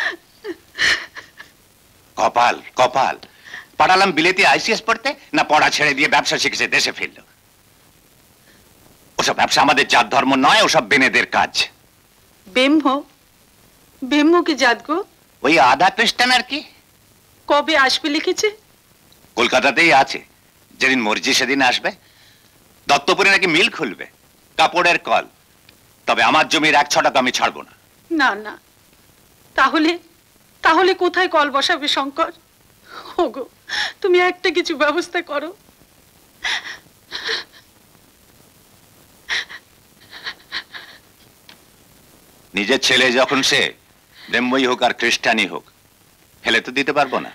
কপাল কপাল, পাঠালাম বিলেতে আইসিএস পড়তে, না পড়া ছেড়ে দিয়ে ব্যবসা শিখেছে দেশে ফিরল। ওসব ব্যবসা আমাদের জাত ধর্ম নয়, ওসব বেনেদের কাজ। ব্রহ্ম কি জাত গো? ওই আধা খ্রিস্টান আর কি। কবে আসবে লিখেছে? কলকাতাতেই আছে, যেদিন মর্জি সেদিন আসবে। দত্তপুরে নাকি মিল খুলবে, কাপড়ের কল। তবে আমার জমির 1 ছটাক আমি ছাড়বো না। না না, তাহলে তাহলে কোথায় কল বসাবে শঙ্কর? ওগো, তুমি একটা কিছু ব্যবস্থা করো। নিজের ছেলে যখন, সে ব্রহ্মই হোক আর খ্রিস্টানই হোক, ফেলে তো দিতে পারবো না।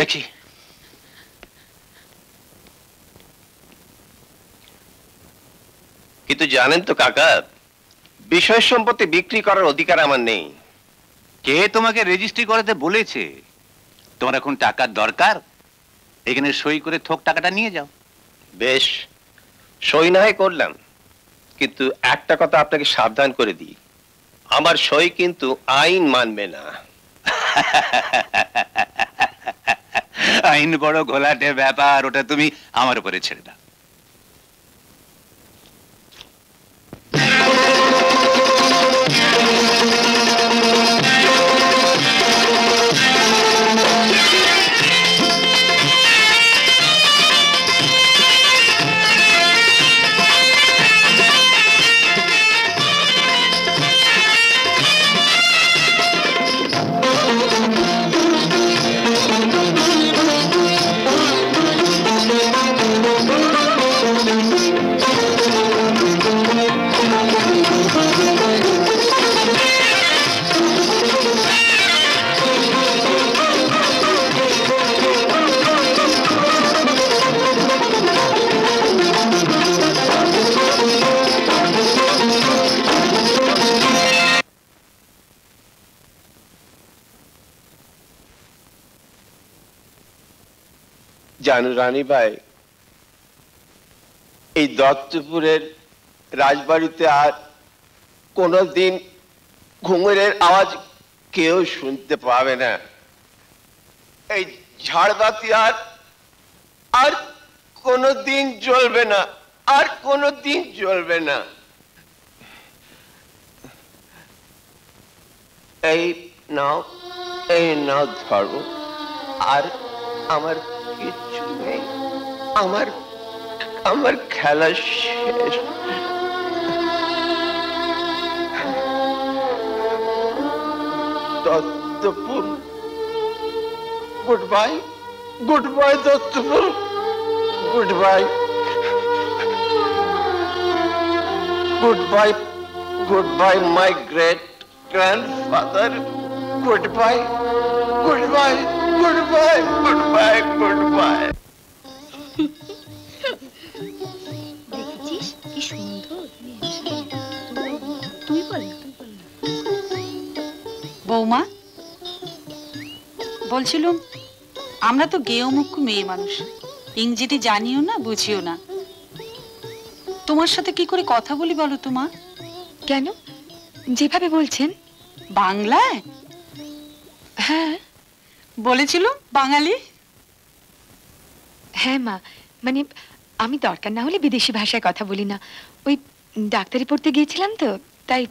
দেখি কিন্তু জানেন তো কাকা, বিষয় সম্পত্তি বিক্রি করার অধিকার আমার নেই। কে তোমাকে রেজিস্ট্রি করাতে বলেছে? তোমার এখন টাকার দরকার, এখানে সই করে থোক টাকাটা নিয়ে যাও। বেশ, সই না হয় করলাম, কিন্তু একটা কথা আপনাকে সাবধান করে দিই, আমার সই কিন্তু আইন মানবে না। আইন বড় ঘোলাটে ব্যাপার, ওটা তুমি আমার উপরে ছেড়ে দাও। জানো রানী ভাই, এই দত্তপুরের রাজবাড়িতে আর কোনোদিন ঘুঙুরের আওয়াজ কেউ শুনতে পাবে না। এই ঝাড়বাতি আর কোনোদিন জ্বলবে না, আর কোনোদিন জ্বলবে না। এই নাও ধরো। আর আমার কিচ্ছু নেই, আমার খেলা শেষ। Duttapur, goodbye Duttapur, goodbye my great grandfather, goodbye. দেখেছিস কি সুন্দর। তুই বল। বৌমা, বলছিলাম আমরা তো গেয় মুখ্য মেয়ে মানুষ, ইংরেজি জানিও না বুঝিও না, তোমার সাথে কি করে কথা বলি বলো তো মা? কেন, যেভাবে বলছেন? বাংলায়? হ্যাঁ বলেছিল বাঙালি। হ্যাঁ মা, মানে আমি দরকার না হলে বিদেশি ভাষায় কথা বলি না, ওই ডাক্তারি পড়তে গিয়েছিলাম তো তাই।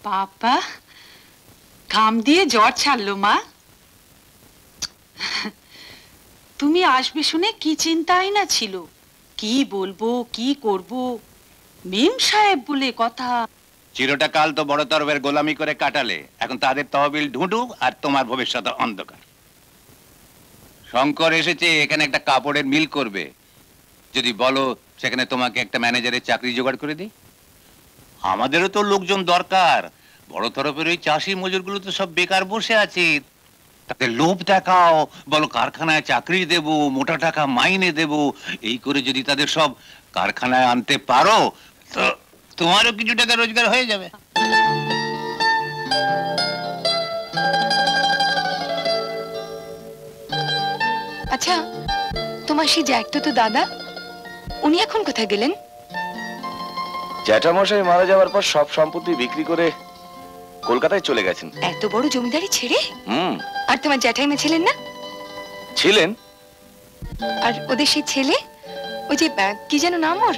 বাবা, ঘাম দিয়ে জ্বর ছাড়লো মা। তুমি আসবে শুনে কি চিন্তাই না ছিল, কি বলবো কি করব, মেম সাহেব বলে কথা। চিরটা কাল তো বড় তরবের গোলামি করে কাটালে, এখন তাদের তহবিল ঢুঁঢু আর তোমার ভবিষ্যৎ অন্ধকার। শঙ্কর এসেছে এখানে একটা কাপড়ের মিল করবে, যদি বলো সেখানে তোমাকে একটা ম্যানেজারের চাকরি জোগাড় করে দিই। আমাদেরও তো লোকজন দরকার, বড় তরফের ওই চাষি মজুরগুলো তো সব বেকার বসে আছে, তাদের লোভ দেখাও, বলো কারখানায় চাকরি দেব, মোটা টাকা মাইনে দেব, এই করে যদি তাদের সব কারখানায় আনতে পারো তো তোমারও কিছু টাকা রোজগার হয়ে যাবে। আচ্ছা, তোমার সেই জ্যাঠতো তো দাদা, উনি এখন কোথায় গেলেন? জ্যাঠামশাই মারা যাওয়ার পর সব সম্পত্তি বিক্রি করে কলকাতায় চলে গেছেন। এত বড় জমিদারি ছেড়ে? হুম। আর তোমার জ্যাঠাইমা ছিলেন না? ছিলেন। আর ওদের সেই ছেলে, ওই যে কি যেন নাম ওর?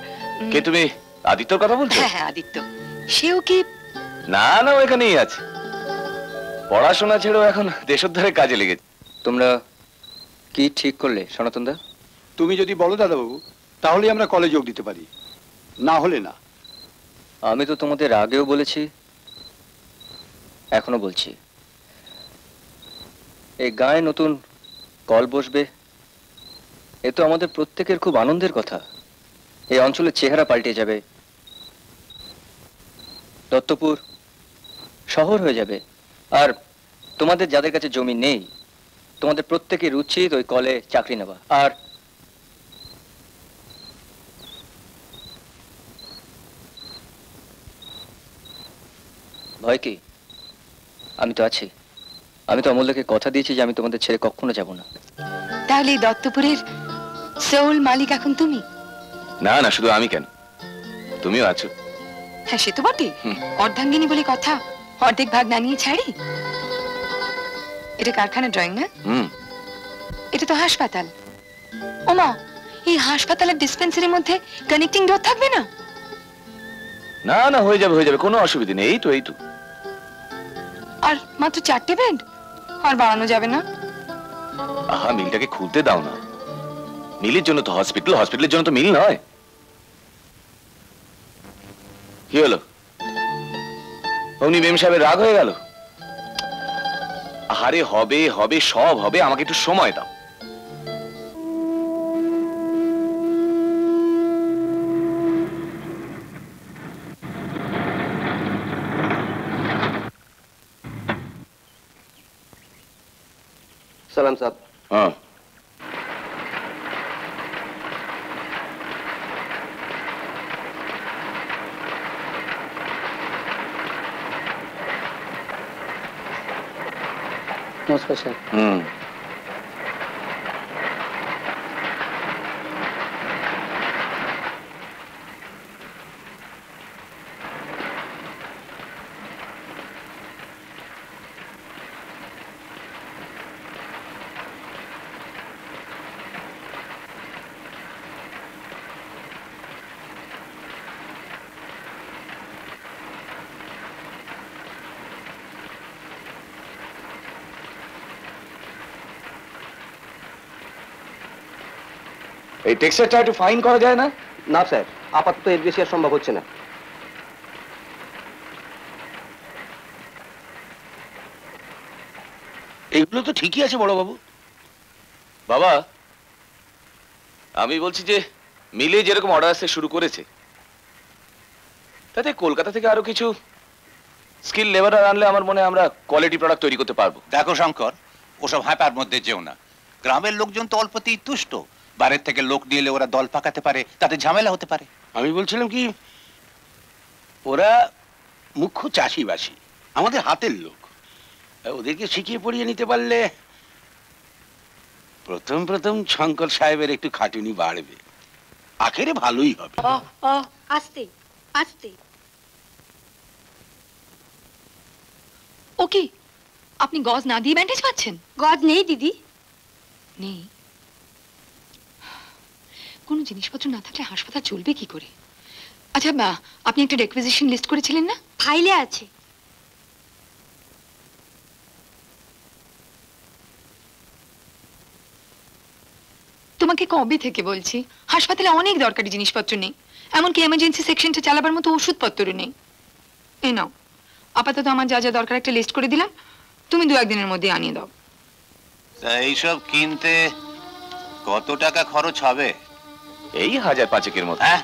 কে তুমি? আদিত্যর কথা বলছো? হ্যাঁ হ্যাঁ, আদিত্য। সেও কি? না না, ও এখানেই আছে, পড়াশোনা ছেড়েও এখন দেশোদ্ধারে কাজে লেগেছে। তোমরা কি ঠিক করলে সনাতন দা? তুমি যদি বলো দাদাবাবু, তাহলে আমরা কলেজ যোগ দিতে পারি, না হলে না। আমি তো তোমাদের আগেও বলেছি, এখনো বলছি, এই গায়ে নতুন কল বসবে, এ তো আমাদের প্রত্যেকের খুব আনন্দের কথা। এই অঞ্চলের চেহারা পাল্টে যাবে, দত্তপুর শহর হয়ে যাবে। আর তোমাদের যাদের কাছে জমি নেই, তোমাদের প্রত্যেকের উচিত ওই কলে চাকরি নেওয়া। আর ভয় কি? আমি তো আছি, আমি তো অমূল্যকে কথা দিয়েছি যে আমি তোমাদের ছেড়ে কখনো যাব না। তাহলে এই দত্তপুরের সোল মালিক এখন তুমি? না না, শুধু আমি কেন, তুমিও আছো। হ্যাঁ সে তো বটে, অর্ধাঙ্গিনী বলে কথা, অর্ধেক ভাগ না নিয়ে ছাড়ি। এটা কারখানা ড্রয়িং না? এটা তো হাসপাতাল। ওমা, এই হাসপাতালের ডিসপেন্সারির মধ্যে কানেক্টিং ডোর থাকবে না? না না, হয়ে যাবে, কোনো অসুবিধা নেই। এই তো আর মাত্র 4টে বেড, আর বাড়ানো যাবে না? আহা, মিলটাকে খুলতে দাও না। মিলের জন্য তো হসপিটাল, হসপিটালের জন্য তো মিল নয়। কি হলো, অমনি মেম সাহেবের রাগ হয়ে গেল? আরে হবে হবে, সব হবে, আমাকে একটু সময় দাও। सलाम साहब। हाँ। नमस्कार सर। এই টেক্সচারটা একটু ফাইন করা যায় না? না স্যার, আপাতত এর বেশি আর সম্ভব হচ্ছে না। এইগুলো তো ঠিকই আছে বড় বাবু। বাবা, আমি বলছি যে মিলে যেরকম অর্ডার আসতে শুরু করেছে, তাতে কলকাতা থেকে আরো কিছু স্কিল লেবার আনলে আমার মনে হয় আমরা কোয়ালিটি প্রোডাক্ট তৈরি করতে পারবো। দেখো শঙ্কর, ওসব হাঁপার মধ্যে যেও না। গ্রামের লোকজন তো অল্পতেই তুষ্ট, বাইরের থেকে লোক নিয়ে এলে ওরা দল পাকাতে পারে, তাতে ঝামেলা হতে পারে। আমি বলছিলাম কি, ওরা মুখ্য চাষিবাসী, আমাদের হাতের লোক, ওদেরকে শিখিয়ে পড়িয়ে নিতে পারলে প্রথম প্রথম শঙ্কর সাহেবের একটু খাটুনি বাড়বে, আখেরে ভালোই হবে। আস্তে আস্তে। ওকে, আপনি গজ না দিয়ে ব্যান্ডেজ পাচ্ছেন? গজ নেই দিদি। নেই? কোনো জিনিসপত্র না থাকলে হাসপাতাল চলবে কি করে? আচ্ছা, আপনি একটা রিকুইজিশন লিস্ট করেছিলেন না? ফাইলে আছে। তোমাকে কবে থেকে বলছি হাসপাতালে অনেক দরকারি জিনিসপত্র নেই, এমনকি এমার্জেন্সি সেকশনটা চালাবার মতো ওষুধপত্র নেই। এই নাও, আপাতত আমার যা যা দরকার একটা লিস্ট করে দিলাম, তুমি 2-1 দিনের মধ্যে আনিয়ে দাও। এইসব কিনতে কত টাকা খরচ হবে? এই 1000-5 মতো। হ্যাঁ,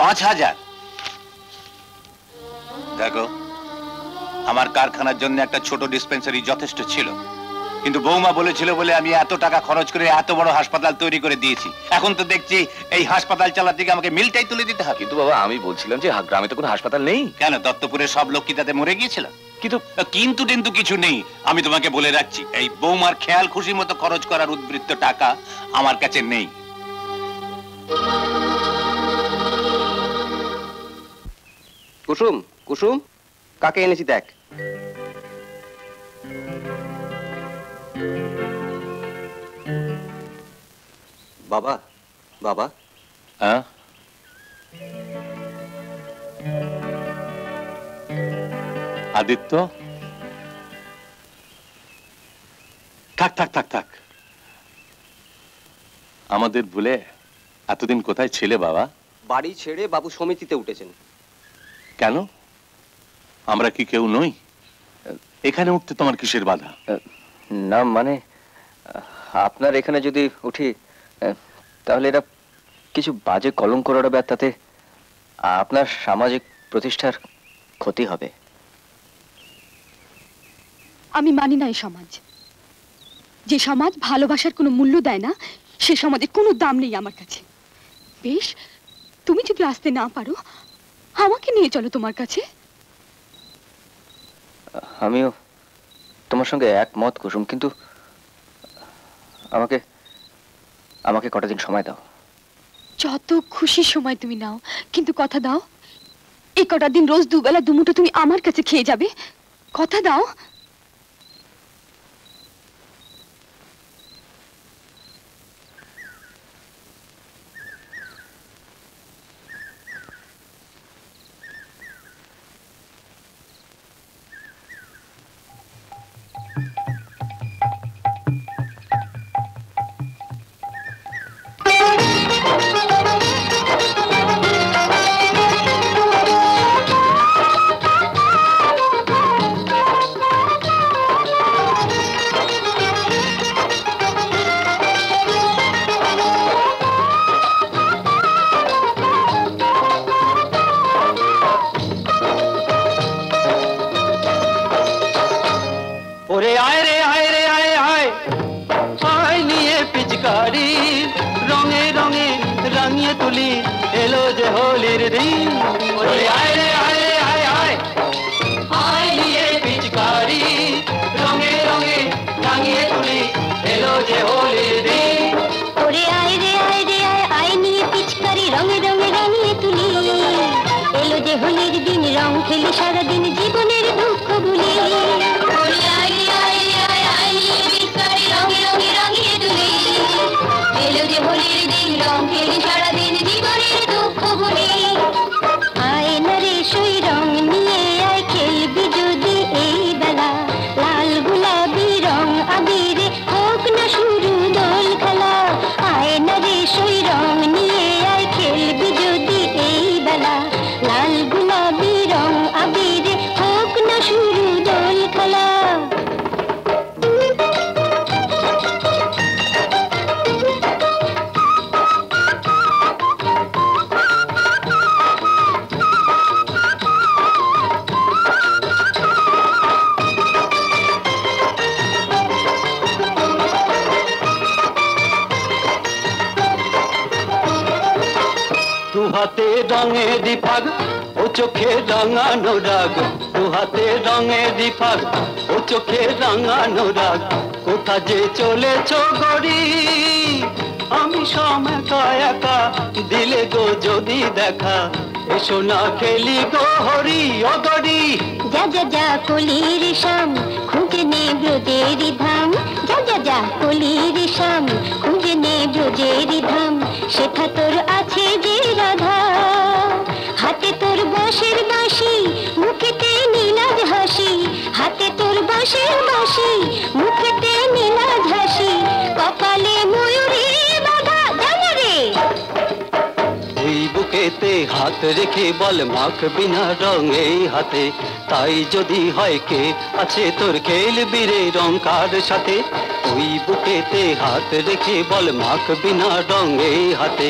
5000? দেখো, আমার কারখানার জন্য একটা ছোট ডিসপেন্সারি যথেষ্ট ছিল, কিন্তু বৌমা বলেছিল বলে আমি এত টাকা খরচ করে এত বড় হাসপাতাল তৈরি করে দিয়েছি। এখন তো দেখছি এই হাসপাতাল চালাতে গিয়ে আমাকে মিলটাই তুলে দিতে হবে। কিন্তু বাবা, আমি বলছিলাম যে গ্রামে তো কোনো হাসপাতাল নেই। কেন, দত্তপুরের সব লোক কি তাতে মরে গিয়েছিল? কিন্তু কিছু নেই। আমি তোমাকে বলে রাখছি, এই বৌমার খেয়াল খুশি মতো খরচ করার উদ্বৃত্ত টাকা আমার কাছে নেই। কুসুম, কুসুম, কাকে এনেছি দেখ। বাবা, বাবা। হ্যাঁ, আদিত্য, থাক থাক থাক থাক। আমাদের ভুলে এতদিন কোথায় ছিলে বাবা? বাড়ি ছেড়ে বাবু সমিতিতে উঠেছেন। কেন, আমরা কি কেউ নই? এখানে উঠতে তোমার কিসের বাধা? না মানে, আপনার এখানে যদি উঠি তাহলে এটা কিছু বাজে কলঙ্ক রটাবে, আর তাতে আপনার সামাজিক প্রতিষ্ঠার ক্ষতি হবে। আমি মানি না এই সমাজ। যে সমাজ ভালোবাসার কোনো মূল্য দেয় না, সে সমাজের কোনো দাম নেই আমার কাছে। বেশ, তুমি যদি আসতে না পারো, আমাকে নিয়ে চলো তোমার কাছে। আমিও তোমার সঙ্গে একমত কুসুম, কিন্তু আমাকে আমাকে কটা দিন সময় দাও। যত খুশি সময় তুমি নাও, কিন্তু কথা দাও, এই কটা দিন রোজ দুবেলা দুমুঠো তুমি আমার কাছে খেয়ে যাবে। কথা দাও। শুরু দোল খেলা, আয় না রে সৈর হাতে রঙের ফাগ ও চোখে রাঙানো রাগ, দু হাতে রঙের ফাগ ও চোখে রাঙানো রাগ। কোথা যে চলেছ গড়ি আমি সম একা একা, দিলে গো যদি দেখা এসো না খেলি গো হরি ও গড়ি। যা যা যা কলির শাম খুঁজে নে ব্রজের ধাম, যা যা যা কলির শাম খুঁজে নে ব্রজের ধাম। সেথা তোর আছে যে রাধা, হাতে তোর বাঁশের বাঁশি মুখেতে নীলাজ হাসি, হাতে তোর বাঁশের বাঁশি মুখেতে নীলাজ হাসি। কপালে ময়ূরী বাঁধা, জানা রে ওই বুকেতে হাত রেখে বল মাখ বিনা রঙে হাতে, তাই যদি হয় কে আছে তোর খেলবি রে রং কার সাথে। ওই বুকেতে হাত রেখে বল মাখ বিনা রঙে হাতে,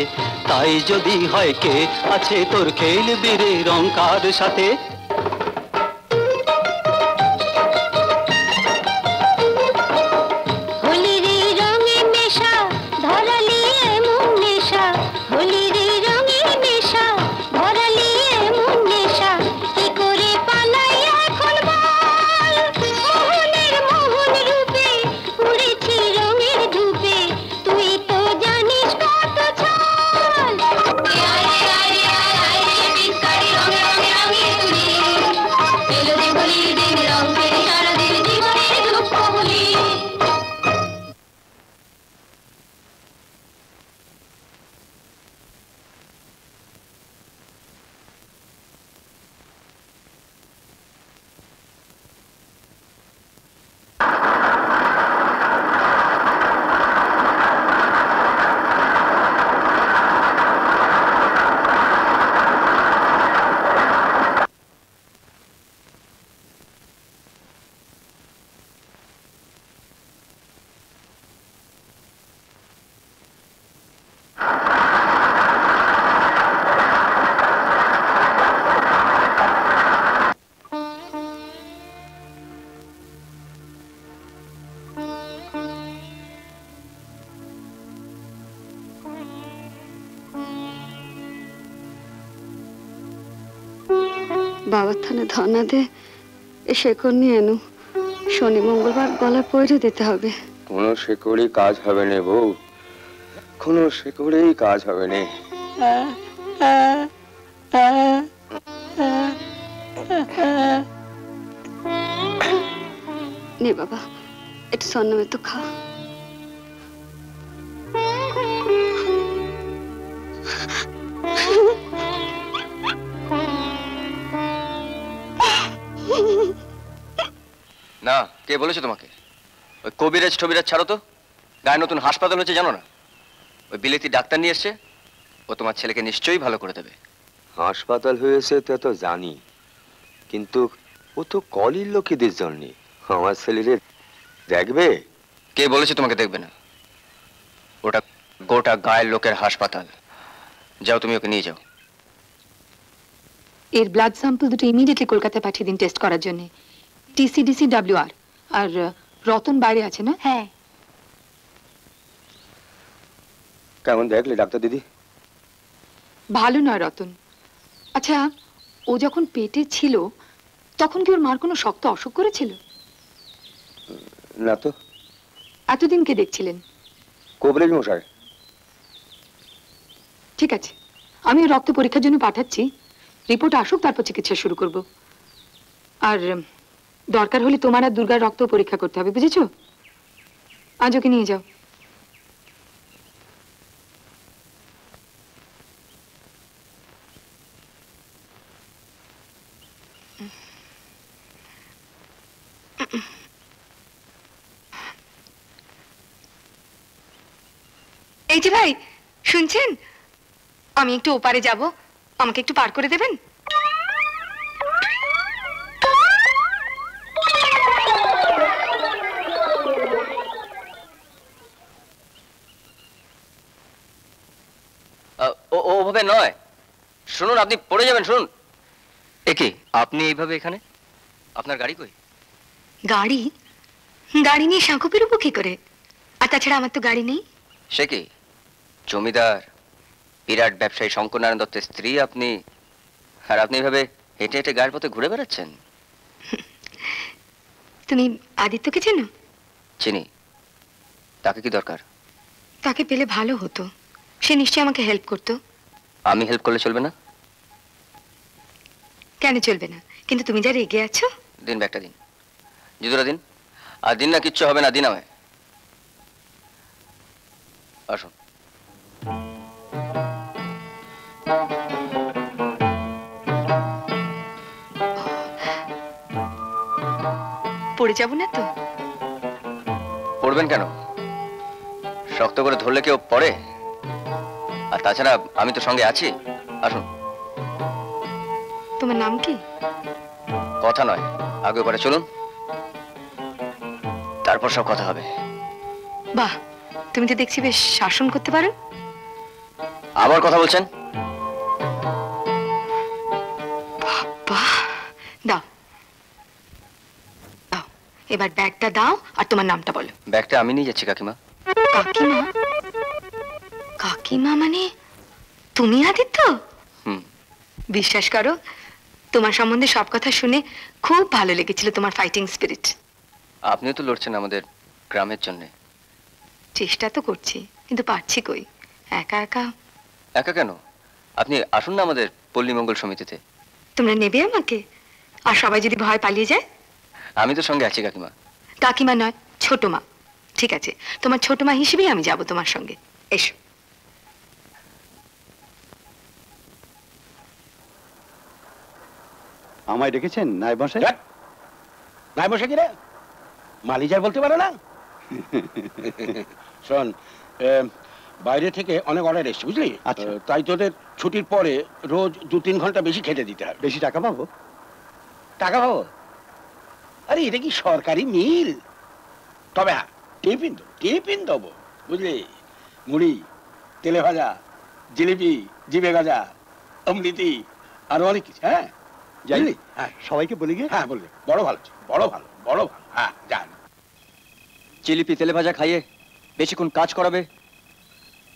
তাই যদি হয় কে আছে তোর খেলবি রে রং কার সাথে। হোলির রঙে মেশা ধরালি এমন নেশা, হোলির রঙে মেশা ধরালি এমন নেশা। কি করে পালাই এখন বল, মোহনের মোহন রূপে উড়েছি রঙের ধূপে, তুই তো জানিস কত ছল। বাবার থানে ধর্ণা দে এ শেকড় নিয়ে এনু, শনি মঙ্গলবার গলায় পয়রে দিতে হবে। কোনো শেকড়ই কাজ হবে না বউ, কোনো শেকড়েই কাজ হবে না। নে বাবা একটু স্বর্ণমে তো খা। না, কে বলেছে তোমাকে? ওই কবিরাজ টবিরাজ ছাড়ো তো, গায়ে নতুন হাসপাতাল হচ্ছে জানো না? ওই বিলেতি ডাক্তার নিয়ে এসছে, ও তোমার ছেলেকে নিশ্চয়ই ভালো করে দেবে। হাসপাতাল হয়েছে তা তো জানি, কিন্তু ও তো কলির লোকেদের জন্য আমার ছেলেরে দেখবে। কে বলেছে তোমাকে দেখবে না? ওটা গোটা গায়ের লোকের হাসপাতাল। যাও তুমি ওকে নিয়ে যাও। এর ব্লাড স্যাম্পল দুটো ইমিডিয়েটলি কলকাতায় পাঠিয়ে দিন টেস্ট করার জন্য। TCDC WR। আর রতন বাইরে আছে না? হ্যাঁ। কেমন দেখলে ডাক্তার দিদি? ভালো নয় রতন। আচ্ছা, ও যখন পেটে ছিল তখন কি ওর মার কোনো শক্ত অসুখ করেছিল? না তো। এতদিন কে দেখছিলেন? কবিরাজ মশাই। ঠিক আছে, আমি ওর রক্ত পরীক্ষার জন্য পাঠাচ্ছি। রিপোর্ট আসুক, তারপর চিকিৎসা শুরু করব। আর দরকার হলে তোমার আর দুর্গার রক্ত পরীক্ষা করতে হবে, বুঝেছো? আজ ওকে নিয়ে যাও। এই যে ভাই, শুনছেন? আমি একটু ওপারে যাব, আমাকে একটু পার করে দেবেন? ওভাবে নয়, শুনুন, আপনি পড়ে যাবেন। শুনুন। একে আপনি এইভাবে এখানে? আপনার গাড়ি কই? গাড়ি? গাড়ি নিয়ে সাঁকো পেরোবো কি করে? আর তাছাড়া আমার তো গাড়ি নেই। সে কি জমিদার বিরাট ব্যবসায়ী শঙ্কর নারায়ণ দত্তের স্ত্রী আপনি, আর আপনি এভাবে হেঁটে হেঁটে গায়ের পথে ঘুরে বেড়াচ্ছেন। তুমি আদিত্যকে চেনো? চিনি। তাকে কি দরকার? তাকে পেলে ভালো হতো, সে নিশ্চয়ই আমাকে হেল্প করতো। আমি হেল্প করলে চলবে না? কেন চলবে না? কিন্তু তুমি যা রেগে আছো। দিন ব্যাগটা দিন, জুতোটা দিন। আর দিন না, কিচ্ছু হবে না, দিন আমায়। আসুন। পড়ে যাবো না তো? পড়বেন কেন? শক্ত করে ধরলে কেউ পড়ে? আর তাছাড়া আমি তো সঙ্গে আছি। আসুন। তোমার নাম কি? কথা নয়, আগে পরে চলুন, তারপর সব কথা হবে। বাহ, তুমি তো দেখছি বেশ শাসন করতে পারো। আবার কথা বলছেন? বাহ, দাও দাও, এবার ব্যাগটা দাও আর তোমার নামটা বলো। ব্যাগটা আমি নিয়ে যাচ্ছি কাকিমা। কাকিমা? কাকিমা মানে তুমি আদিত্য? বিশ্বাস করো, তোমার সম্বন্ধে সব কথা শুনে খুব ভালো লেগেছিল, তোমার ফাইটিং স্পিরিট। আপনিও তো লড়ছেন আমাদের গ্রামের জন্য। চেষ্টা তো করছি, কিন্তু পারছি কই, একা একা। একা কেন? আপনি আসুন না আমাদের পল্লী মঙ্গল সমিতিতে। তোমরা নেবে আমাকে? আর সবাই যদি ভয় পালিয়ে যায়? আমি তো সঙ্গে আছি কাকিমা। কাকিমা নয়, ছোট মা। ঠিক আছে, তোমার ছোট মা হিসেবেই আমি যাব তোমার সঙ্গে। এসো। আমায় ডেকেছেন নায়েব মশাই? নায়েব মশাই কি রে? মালিজার বলতে পারো না? শোন, বাইরে থেকে অনেক অর্ডার এসছে, বুঝলি? আচ্ছা। তাই তোদের ছুটির পরে রোজ 2-3 ঘন্টা বেশি খেটে দিতে হবে। বেশি টাকা পাবো? টাকা পাবো? আরে এটা কি সরকারি মিল? তবে হ্যাঁ, টিফিন দেবো, বুঝলি? মুড়ি, তেলে ভাজা, জিলিপি, জিবে গাজা, অমৃতি, আরো অনেক কিছু। হ্যাঁ জানলি? হ্যাঁ, সবাইকে বলি গে? হ্যাঁ বলবে। বড় ভালো, বড় ভালো, বড় ভালো। হ্যাঁ যান। জিলিপি তেলে ভাজা খাইয়ে বেশিক্ষণ কাজ করাবে,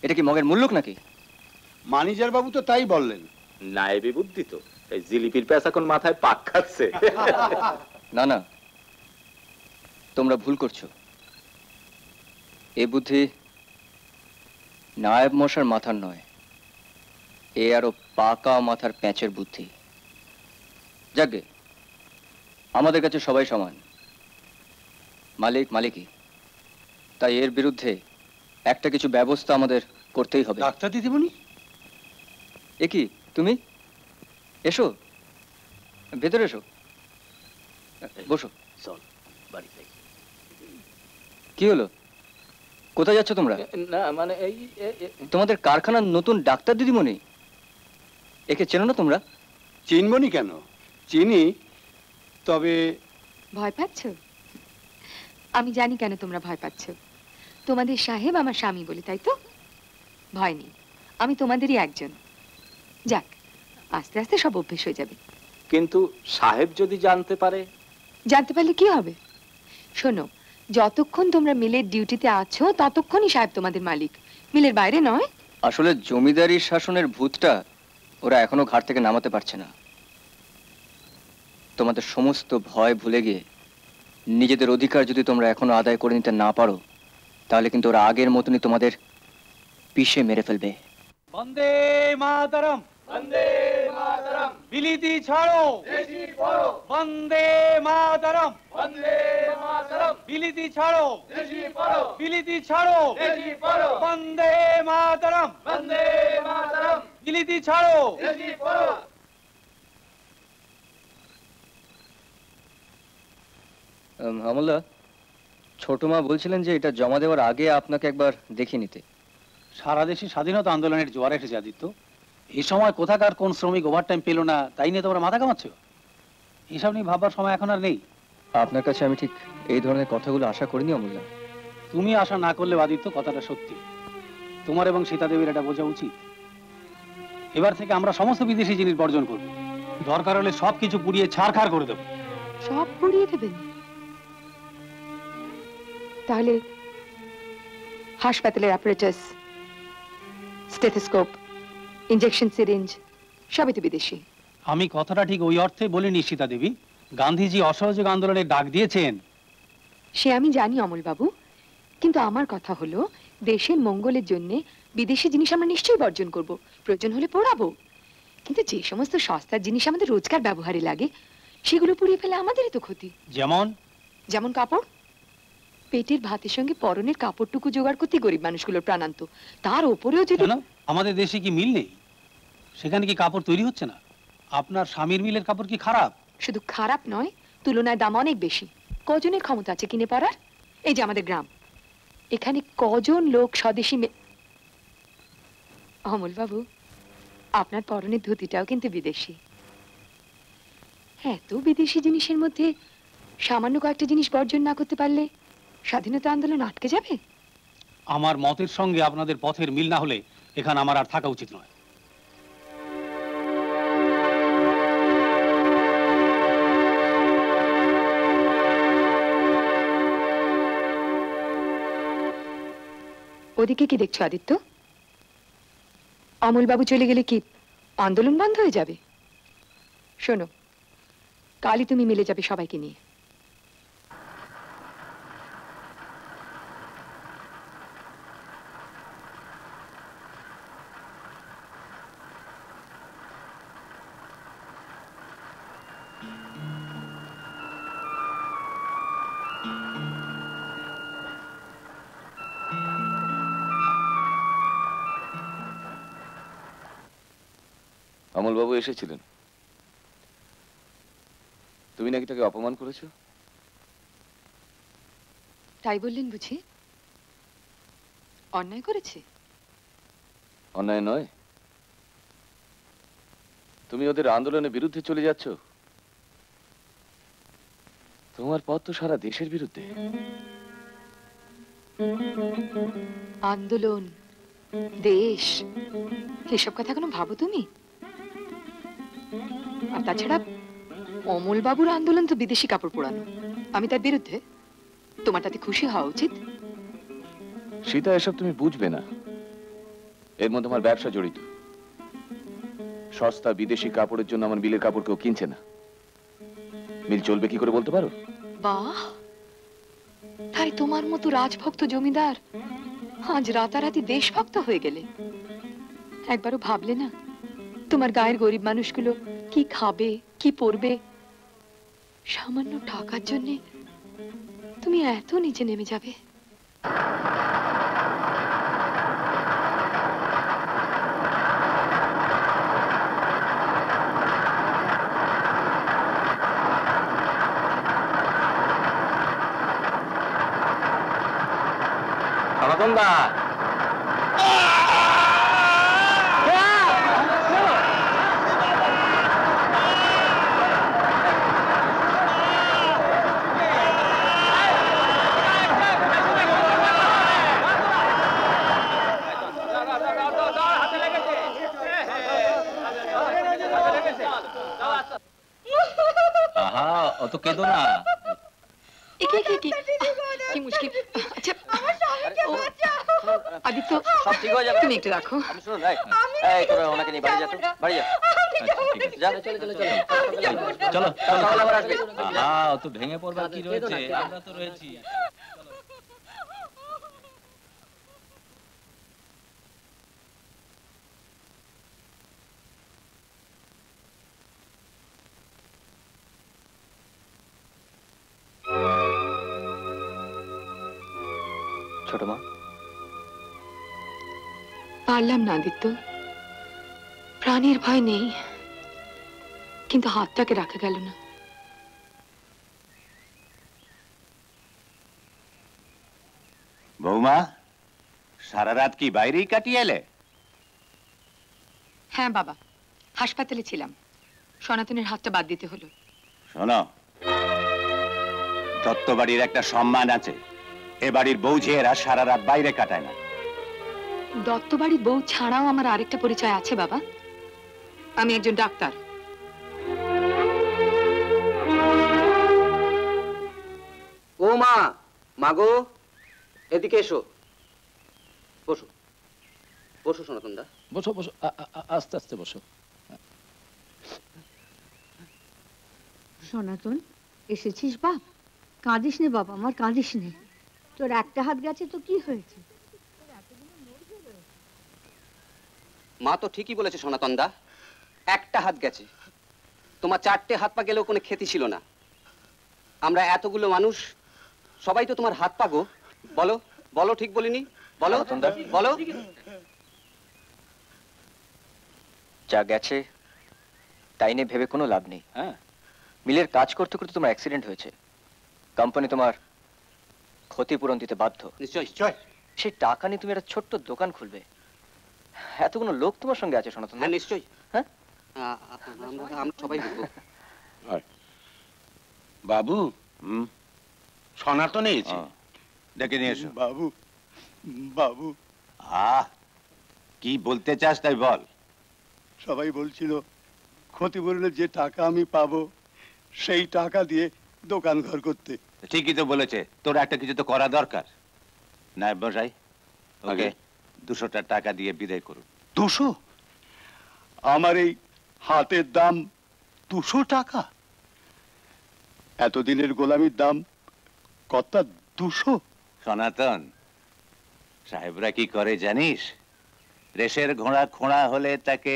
এটা কি মগের মূল্যক নাকি? ম্যানেজার বাবু তো তাই বললেন। নায়েবি বুদ্ধি তো, এই জিলিপির প্যাঁচ এখন মাথায় পাক খাচ্ছে। না না, তোমরা ভুল করছো। এই বুদ্ধি নায়েব মশার মাথার নয়, এ আরো পাকা মাথার প্যাঁচের বুদ্ধি। যাকে আমাদের কাছে সবাই সমান, মালিক মালিকই। তাই এর বিরুদ্ধে একটা কিছু ব্যবস্থা আমাদের করতেই হবে। ডাক্তার দিদিমণি, এ কি তুমি? এসো ভেতরে, এসো, বসো। চল বাড়ি যাই। কি হলো, কোথায় যাচ্ছ তোমরা? না মানে এই তোমাদের কারখানার নতুন ডাক্তার দিদিমণি, একে চেনো না তোমরা? চিনবনি কেন, চিনি, তবে ভয় পাচ্ছ? আমি জানি কেন তোমরা ভয় পাচ্ছ। তোমাদের সাহেব আমার স্বামী বলে, তাই তো? ভয় নেই, আমি তোমাদেরই একজন। যাক, আস্তে আস্তে সব অভ্যেস হয়ে যাবে। কিন্তু সাহেব যদি জানতে পারে? জানতে পারলে কি হবে? শোনো, যতক্ষণ তোমরা মিলের ডিউটিতে আছো ততক্ষণই সাহেব তোমাদের মালিক, মিলের বাইরে নয়। আসলে জমিদারি শাসনের ভূতটা ওরা এখনো ঘাট থেকে নামাতে পারছে না। তোমাদের সমস্ত ভয় ভুলে গিয়ে নিজেদের অধিকার যদি তোমরা এখনো আদায় করে নিতে না পারো, তাহলে কিন্তু ওরা আগের মতনই তোমাদের পিষে মেরে ফেলবে। বন্দে মাতরম, বন্দে মাতরম, বিলিতি ছাড়ো, দেশি পড়ো। বন্দে মাতরম, বন্দে মাতরম, বিলিতি ছাড়ো, দেশি পড়ো। বিলিতি ছাড়ো, দেশি পড়ো। বন্দে মাতরম, বন্দে মাতরম, বিলিতি ছাড়ো, দেশি পড়ো। আমলা, ছোট মা বলছিলেন যে এটা জমা দেওয়ার আগে আপনাকে একবার দেখিয়ে নিতে। সারা দেশে স্বাধীনতা আন্দোলনের জোয়ার এসেছে আদিত্য। এই সময় কোথাকার কোন শ্রমিক ওভারটাইম পেল না, তাই নিয়ে তোমরা মাথা কামাচ্ছ? এসব নিয়ে ভাববার সময় এখন আর নেই। আপনার কাছে আমি ঠিক এই ধরনের কথাগুলো আশা করিনি অমূল্যা। তুমি আশা না করলে আদিত্য, কথাটা সত্যি। তোমার এবং সীতা দেবীর এটা বোঝা উচিত। এবার থেকে আমরা সমস্ত বিদেশি জিনিস বর্জন করব, দরকার হলে সবকিছু পুড়িয়ে ছাড়খাড় করে দেবো। সব পুড়িয়ে দেবেন? তাহলে হাসপাতালের অ্যাপারেটাস, স্টেথোস্কোপ, ইনজেকশন সিরিঞ্জ সবই তো বিদেশি। আমি কথাটা ঠিক ওই অর্থে বলিনি সীতা দেবী। গান্ধীজি অসহযোগ আন্দোলনের ডাক দিয়েছেন। সে আমি জানি অমল বাবু, কিন্তু আমার কথা হলো দেশের মঙ্গলের জন্য বিদেশি জিনিস আমরা নিশ্চয়ই বর্জন করব, প্রয়োজন হলে পোড়াবো, কিন্তু যে সমস্ত সস্তার জিনিস আমাদের রোজকার ব্যবহারে লাগে সেগুলো পুড়িয়ে ফেলে আমাদেরই তো ক্ষতি। যেমন যেমন কাপড়। পেটের ভাতের সঙ্গে পরনের কাপড়টুকু জোগাড় করতে গরিব মানুষগুলোর প্রাণান্ত, তার উপরেও যদি আমাদের দেশে কি মিল নেই? সেখানে কি কাপড় তৈরি হচ্ছে না? আপনার স্বামীর মিলের কাপড় কি খারাপ? শুধু খারাপ নয়, তুলনায় দাম অনেক বেশি। কজনের ক্ষমতা আছে কিনে পড়ার? এই যে আমাদের গ্রাম, এখানে কজন লোক স্বদেশী অমল বাবু, আপনার পরনের ধুতিটাও কিন্তু বিদেশি। এত বিদেশি জিনিসের মধ্যে সামান্য কয়েকটা জিনিস বর্জন না করতে পারলে স্বাধীনতা আন্দোলন আটকে যাবে। আমার মতের সঙ্গে আপনাদের পথের মিল না হলে এখানে আমার আর থাকা উচিত নয়। ওদিকে কি দেখছো আদিত্য? অমলবাবু চলে গেলে কি আন্দোলন বন্ধ হয়ে যাবে? শোনো, কালই তুমি মিলে যাবে সবাইকে নিয়ে। অমলবাবু এসেছিলেন। তুমি নাকি তাকে অপমান করেছো? তাই বললেন বুঝি? অন্যায় করেছে? অন্যায় নয়, তুমি ওদের আন্দোলনের বিরুদ্ধে চলে যাচ্ছ। তোমার পথ তো সারা দেশের বিরুদ্ধে। আন্দোলন, দেশ, এসব কথা কোনো ভাবো তুমি? আর তাছাড়া অমল বাবুর আন্দোলন তো বিদেশি কাপড় পোড়ানো, আমি তার বিরুদ্ধে। তোমার তাতে খুশি হওয়া উচিত। সীতা, এসব তুমি বুঝবে না। এর মধ্যে আমার ব্যবসা জড়িত। সস্তা বিদেশি কাপড়ের জন্য আমার মিলের কাপড় কেউ কিনছে না। মিল চলবে কি করে বলতে পারো? বাহ, তাই তোমার মতো রাজভক্ত জমিদার আজ রাতারাতি দেশভক্ত হয়ে গেলে। একবারও ভাবলে না তোমার গায়ের গরিব মানুষগুলো কি খাবে, কি পরবে? সামান্য টাকার জন্য তুমি এত নিচে নেমে যাবে? সনাতন দা, অত কেঁদো না। কি মুশকিল। আচ্ছা আদিত্য, সব ঠিক হয়ে যাবে। তুমি একটু রাখো। আমি শুনুন, এই তোরা ওনাকে নিয়ে বাড়ি যা, তো বাড়ি যা। যা, চলে চলে চলে চলো সকালে আবার আসবে। অত ভেঙে পড়বার কি রয়েছে, আমরা তো রয়েছি। ছোট মা, পারলাম না আদিত্য, প্রাণের ভয় নেই, কিন্তু হাতটাকে রাখা গেল না। বৌমা, সারা রাত কি বাইরেই কাটিয়ে এলে? হ্যাঁ বাবা, হাসপাতালে ছিলাম, সনাতনের হাতটা বাদ দিতে হলো। শোনো, দত্ত বাড়ির একটা সম্মান আছে। এ বাড়ির বউ ঝিয়েরা সারা রাত বাইরে কাটায় না। দত্ত বাড়ির বউ ছাড়াও আমার আরেকটা পরিচয় আছে বাবা, আমি একজন ডাক্তার। ও মা, মাগো, এদিকে এসো। বসো বসো সনাতন দা। বসো বসো, আস্তে আস্তে বসো। সনাতন, এসেছিস বাপ? কাঁদিস নে বাবা আমার, কাঁদিস নে। তোর একটা হাত গেছে তো কি হয়েছে? মা তো ঠিকই বলেছে সনাতন দা, একটা হাত গেছে। তোমার 4টে হাত পা গেলেও কোনো ক্ষতি ছিল না। আমরা এতগুলো মানুষ, সবাই তো তোমার হাত পা গো। বলো বলো, ঠিক বলিনি? বলো বলো। যা গেছে তাই নিয়ে ভেবে কোনো লাভ নেই। হ্যাঁ, মিলের কাজ করতে করতে তোমার অ্যাক্সিডেন্ট হয়েছে, কোম্পানি তোমার ক্ষতিপূরণ দিতে বাধ্য। নিশ্চয় নিশ্চয়। সেই টাকা নিয়ে তুমি একটা ছোট্ট দোকান খুলবে, এতগুলো লোক তোমার সঙ্গে আছে সনাতন। হ্যাঁ নিশ্চয়ই। হ্যাঁ, আমরা সবাই বুঝবো। বাবু, সনাতন এসেছে, ডেকে নিয়ে এসো। বাবু বাবু। কি বলতে চাস তাই বল। সবাই বলছিল ক্ষতিপূরণের যে টাকা আমি পাবো সেই টাকা দিয়ে দোকান ঘর করতে। ঠিকই তো বলেছে, তোর একটা কিছু তো করা দরকার। নায়েব মশাই, ওকে 200টা টাকা দিয়ে বিদায় করুন। 200? আমার এই হাতের দাম 200 টাকা? এতদিনের গোলামির দাম কত? 200? সনাতন, সাহেবরা কি করে জানিস? রেশের ঘোড়া খোঁড়া হলে তাকে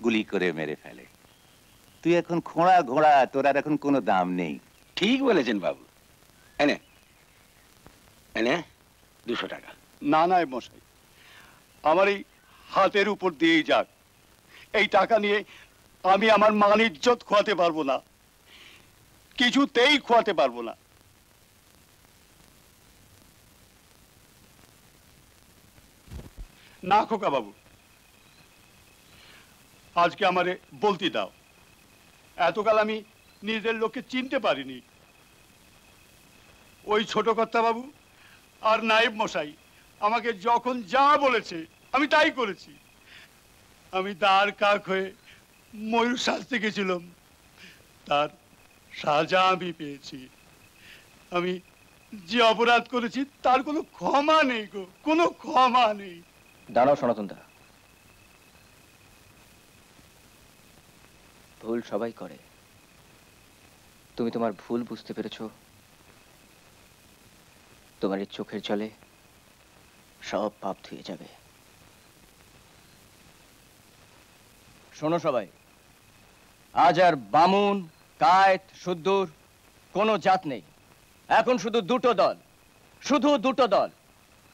গুলি করে মেরে ফেলে। তুই এখন খোঁড়া ঘোড়া, তোর আর এখন কোনো দাম নেই। ঠিক বলেছেন বাবু। এনে এনে 200 টাকা। না না মশাই, আমার এই হাতের উপর দিয়েই যাক। এই টাকা নিয়ে আমি আমার মান ইজ্জত খোয়াতে পারবো না, কিছুতেই খোয়াতে পারবো না। না খোকা বাবু, আজকে আমারে বলতে দাও। এতকাল আমি নিজের লোককে চিনতে পারিনি। ওই ছোট কর্তা বাবু আর নায়েব মশাই আমাকে যখন যা বলেছে আমি তাই করেছি। আমি তার কাক হয়ে ময়ূর সাজতে গেছিলাম, তার সাজা আমি পেয়েছি। আমি যে অপরাধ করেছি তার কোনো ক্ষমা নেই গো, কোনো ক্ষমা নেই। দাঁড়াও সনাতন দা, ভুল সবাই করে। তুমি তোমার ভুল বুঝতে পেরেছো, তোমার এই চোখের জলে সব পাপ ধুয়ে যাবে। শোনো সবাই, আজ আর বামুন কায়েত শুদ্ধুর কোনো জাত নেই। এখন শুধু দুটো দল, শুধু দুটো দল।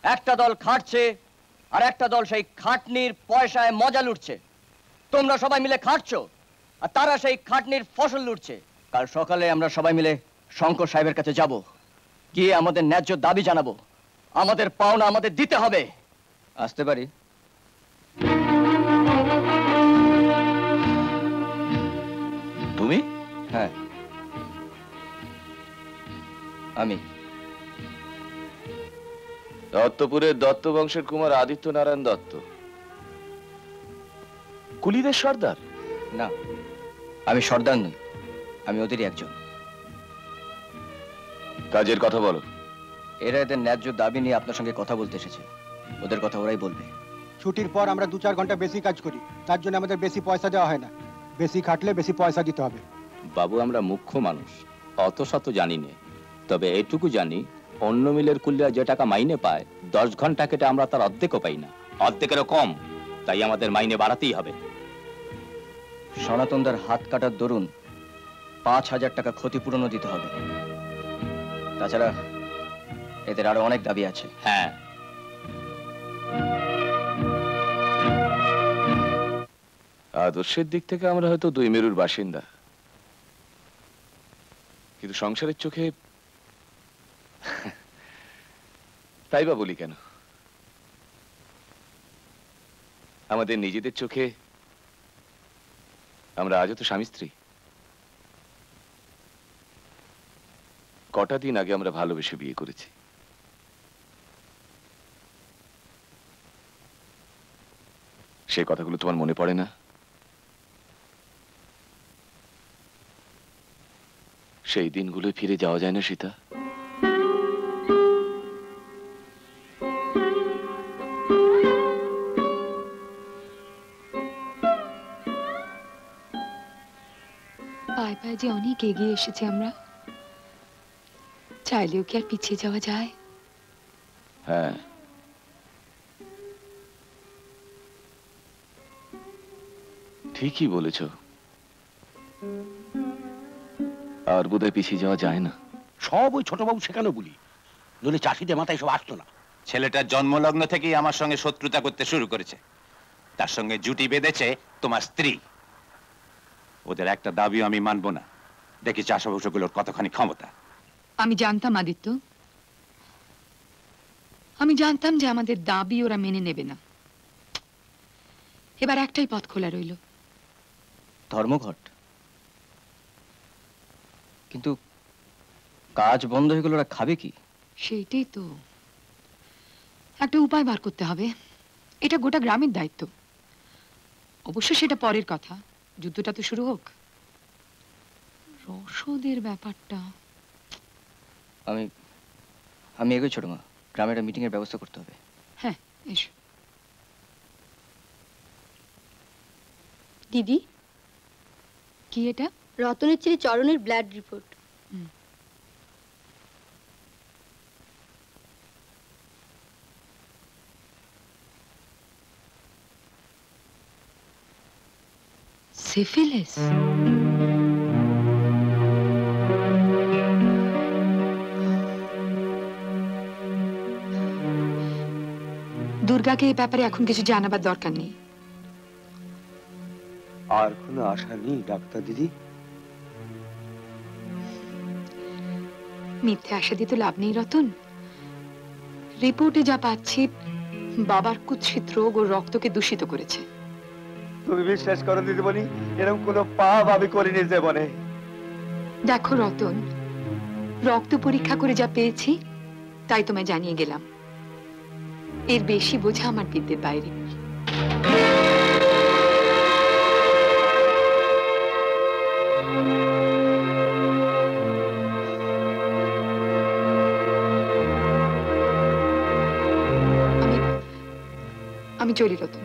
একটা দল খাটছে আর একটা দল সেই খাটনির পয়সায় মজা লুটছে। তোমরা সবাই মিলে খাটছো আর তারা সেই খাটনির ফসল লুটছে। কাল সকালে আমরা সবাই মিলে শঙ্কর সাহেবের কাছে যাব, গিয়ে আমাদের ন্যায্য দাবি জানাবো। আমাদের পাওনা আমাদের দিতে হবে। আসতে পারি? তুমি? হ্যাঁ, আমি। দত্তপুরের দত্ত বংশের কুমার আদিত্য নারায়ণ দত্ত, কুলিদের সর্দার? না, আমি সর্দার নই, আমি ওদেরই একজন। কাজের কথা বলো। এরা এদের ন্যায্য দাবি নিয়ে আপনার সঙ্গে কথা বলতে এসেছে। ওদের কথা ওরাই বলবে। ছুটির পর আমরা 2-4 ঘন্টা বেশি কাজ করি, তার জন্য আমাদের বেশি পয়সা দেওয়া হয় না। বেশি খাটলে বেশি পয়সা দিতে হবে। বাবু, আমরা মুখ্য মানুষ, অত শত জানি না, তবে এটুকু জানি অন্য মিলের কুলিরা যে টাকা মাইনে পায় 10 ঘন্টা কেটে আমরা তার অর্ধেকও পাই না, অর্ধেকেরও কম। তাই আমাদের মাইনে বাড়াতেই হবে। সনাতনদার হাত কাটার দরুন 5000 টাকা ক্ষতিপূরণও দিতে হবে। তাছাড়া এদের আরো অনেক দাবি আছে। হ্যাঁ, আদর্শের দিক থেকে আমরা হয়তো 2 মেরুর বাসিন্দা, কিন্তু সংসারের চোখে তাই বা বলি কেন, আমাদের নিজেদের চোখে আমরা আজও তো স্বামী স্ত্রী। কটা দিন আগে আমরা ভালোবেসে বিয়ে করেছি। সেই কথাগুলো তোমার মনে পড়ে না? সেই দিনগুলো ফিরে যাওয়া যায় না সীতা? পায়ে যে অনেক এগিয়ে এসেছি আমরা, চাইলেও কি আর পিছিয়ে যাওয়া যায়? হ্যাঁ, ঠিকই বলেছ। আর বোধহয় পিছিয়ে যাওয়া যায় না। সব ওই ছোটবাবু শেখানো বলি, নইলে চাষিদের মাথায় সব আসতো না। ছেলেটার জন্মলগ্ন থেকেই আমার সঙ্গে শত্রুতা করতে শুরু করেছে। তার সঙ্গে জুটি বেঁধেছে তোমার স্ত্রী। ওদের একটা দাবিও আমি মানব না। দেখি চাষাবাসগুলোর কতখানি ক্ষমতা। আমি জানতাম আদিত্য, আমি জানতাম যে আমাদের দাবি ওরা মেনে নেবে না। এবার একটাই পথ খোলা রইল, ধর্মঘট। কিন্তু কাজ বন্ধ হয়ে গেল, ওরা খাবে কি? সেইটাই তো, একটা উপায় বার করতে হবে। এটা গোটা গ্রামের দায়িত্ব। অবশ্য সেটা পরের কথা, যুদ্ধটা তো শুরু হোক। রসদের ব্যাপারটা আমি আমি এগোই ছোট মা, গ্রামে একটা মিটিং এর ব্যবস্থা করতে হবে। হ্যাঁ এসো। দিদি, কি এটা? রতনের ছেলে চরণের ব্লাড রিপোর্ট। সিফিলিস? দুর্গাকে এই ব্যাপারে এখন কিছু জানাবার দরকার নেই। আর কোনো আশা নেই ডাক্তার দিদি? মিথ্যে আশা দিয়ে তো লাভ নেই রতন। রিপোর্টে যা পাচ্ছি, বাবার কুৎসিত রোগ ও রক্তকে দূষিত করেছে। তুমি বিশ্বাস করো দিদিমণি, এরকম কোনো পাপ আমি করিনি জীবনে। দেখো রতন, রক্ত পরীক্ষা করে যা পেয়েছি তাই তোমায় জানিয়ে গেলাম। এর বেশি বোঝা আমার বিদ্যের বাইরে। আমি চলি রতন।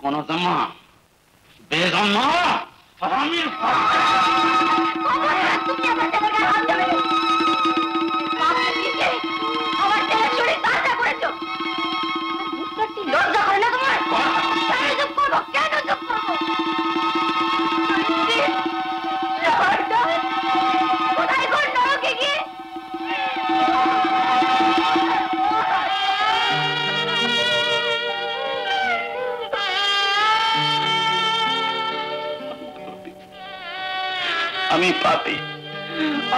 অনতমা, বেগমা, হারামির লজ্জা করে না তোমার? কেন চুপ করবো? কেন চুপ করবো? কোথায় ঘর নরকে গিয়ে আমি পাপী,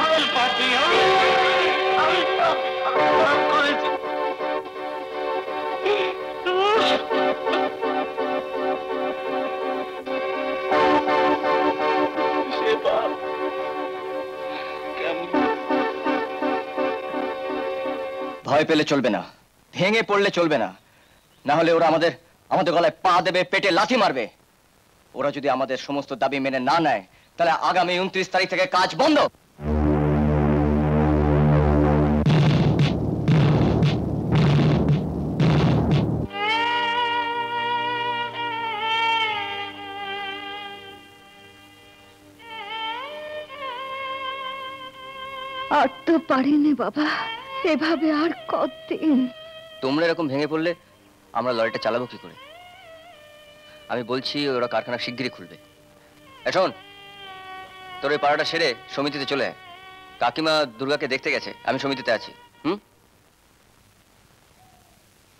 আমি পাপী, আমি করেছি। ভয় পেলে চলবে না, ভেঙে পড়লে চলবে না, না হলে ওরা আমাদের আমাদের গলায় পা দেবে, পেটে লাথি মারবে। ওরা যদি আমাদের সমস্ত দাবি মেনে না নেয়, তাহলে আগামী 29 তারিখ থেকে কাজ বন্ধ। আর তো পারিনি বাবা, এভাবে আর কতদিন? তোমরা এরকম ভেঙে পড়লে আমরা লরিটা চালাবো কি করে? আমি বলছি ওরা কারখানা শিগগিরই খুলবে। এখন তোর ওই পাড়াটা সেরে সমিতিতে চলে আয়। কাকিমা দুর্গাকে দেখতে গেছে, আমি সমিতিতে আছি।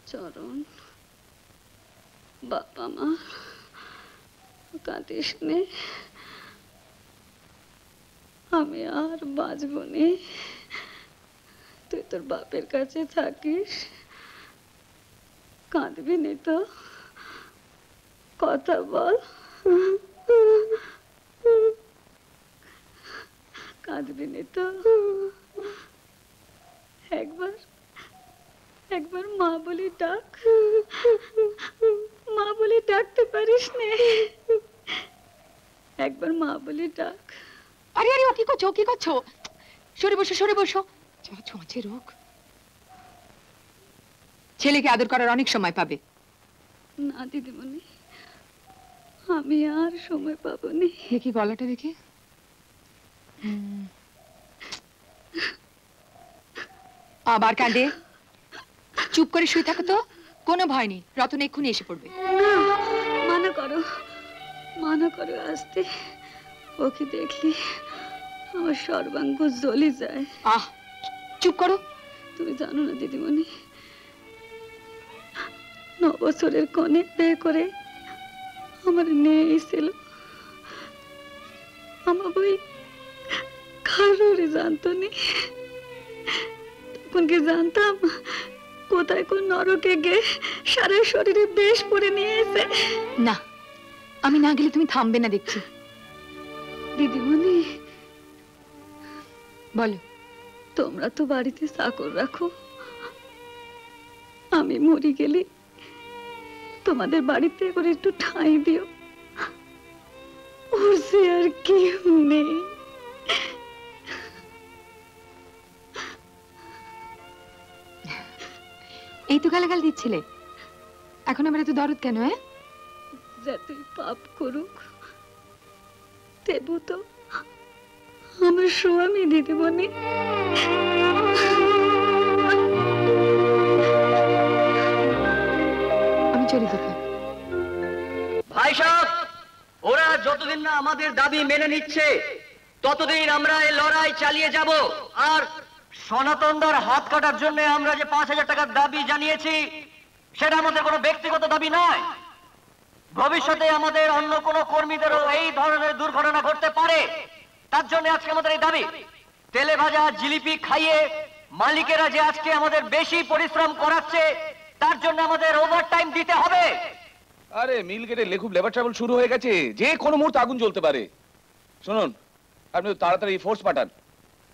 চরণ, বাবা মা, কাঁদিস নে, আমি আর বাঁচব নে। তুই তোর বাপের কাছে থাকিস, কাঁদবি নি তো? কথা বল, কাঁদবি নি তো? একবার একবার মা বলে ডাক, মা বলে ডাকতে পারিস নে? একবার মা বলে ডাক। আরে আরে ও কি করছো, ও কি করছো? সরে বসো, সরে বসো। ছোঁয়াচে রোগ। ছেলেকে আদর করার অনেক সময় পাবে। না দিদিমণি, আমি আর সময় পাবো নি। দেখি গলাটা দেখি। আবার কাঁদে। চুপ করে শুয়ে থাকো তো, কোনো ভয় নেই, রতন এক্ষুনি এসে পড়বে। মানা করো, মানা করো আসতে। ওকে দেখলে আমার সর্বাঙ্গ জ্বলে যায়। আহ, চুপ করো। তুমি জানো না দিদিমণি, 9 বছরের কনে বিয়ে করে আমার নিয়ে এসেছিল। আমার বই কারোরই জানতো নি। তখন কি জানতাম কোথায় কোন নরকে গে সারা শরীরে বেশ পরে নিয়ে এসে। না, আমি না গেলে তুমি থামবে না দেখছি। দিদিমণি বলো। তোমরা তো বাড়িতে চাকর রাখো, আমি মরে গেলে তোমাদের বাড়িতে করে একটু ঠাঁই দিও। ওর সে আর কেউ নেই। এই তো গালাগাল দিচ্ছিলে, এখন আমার এত দরদ কেন? যতই পাপ করুক দেবো তো আমার স্বামী দিদিমণি। আমি চলে যেতে। ভাই সাহেব, ওরা যতদিন না আমাদের দাবি মেনে নিচ্ছে ততদিন আমরা এই লড়াই চালিয়ে যাব। আর সনাতনদার হাত কাটার জন্য আমরা যে 5,000 টাকার দাবি জানিয়েছি সেটা আমাদের কোনো ব্যক্তিগত দাবি নয়। ভবিষ্যতে আমাদের অন্য কোনো কর্মীদেরও এই ধরনের দুর্ঘটনা ঘটতে পারে, তার জন্য আজকে আমাদের এই দাবি। তেলে ভাজা জিলিপি খাইয়ে মালিকেরা যে আজকে আমাদের বেশি পরিশ্রম করাচ্ছে তার জন্য আমাদের ওভারটাইম দিতে হবে। আরে মিল গেটে খুব লেবার ট্রাবল শুরু হয়ে গেছে, যে কোনো মুহূর্তে আগুন জ্বলতে পারে। শুনুন, আপনি তাড়াতাড়ি ফোর্স পাঠান,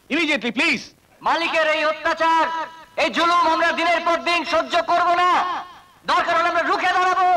ইমিডিয়েটলি প্লিজ। মালিকের এই অত্যাচার, এই জুলুম আমরা দিনের পর দিন সহ্য করব না। দরকার হলে আমরা রুখে দাঁড়াবো।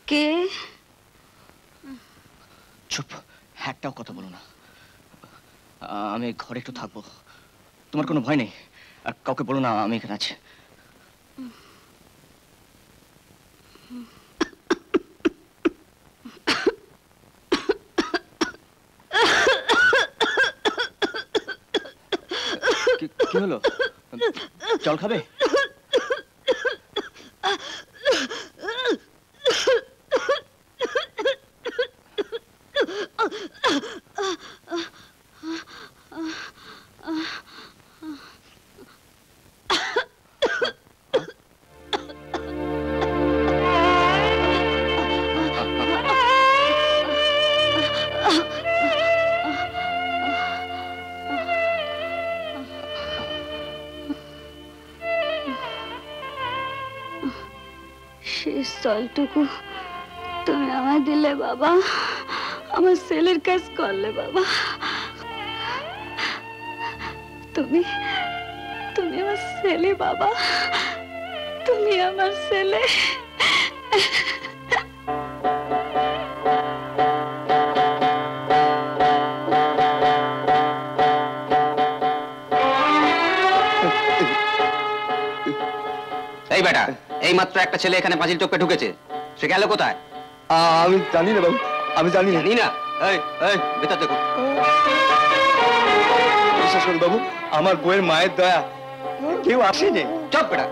কে? চুপ, একটাও কথা বলো না। আমি ঘরে একটু থাকবো, তোমার কোনো ভয় নেই। আর কাউকে বলো না আমি এখানে আছি। কি হলো? জল খাবে? শেষ জলটুকু তুমি আমায় দিলে বাবা, আমার ছেলের কাজ করলে বাবা। তুমি তুমি আমার ছেলে বাবা, তুমি আমার ছেলে। এই বেটা, এই মাত্র একটা ছেলে এখানে পাঁচিল টপকে ঢুকেছে, সে গেল কোথায়? আমি জানি না বাবু, আমি জানি না। জানি না? এই এই ভেতর দেখো। বিশ্বাস করুন বাবু, আমার বউয়ের মায়ের দয়া কেউ আসেনি। চুপ বেটা।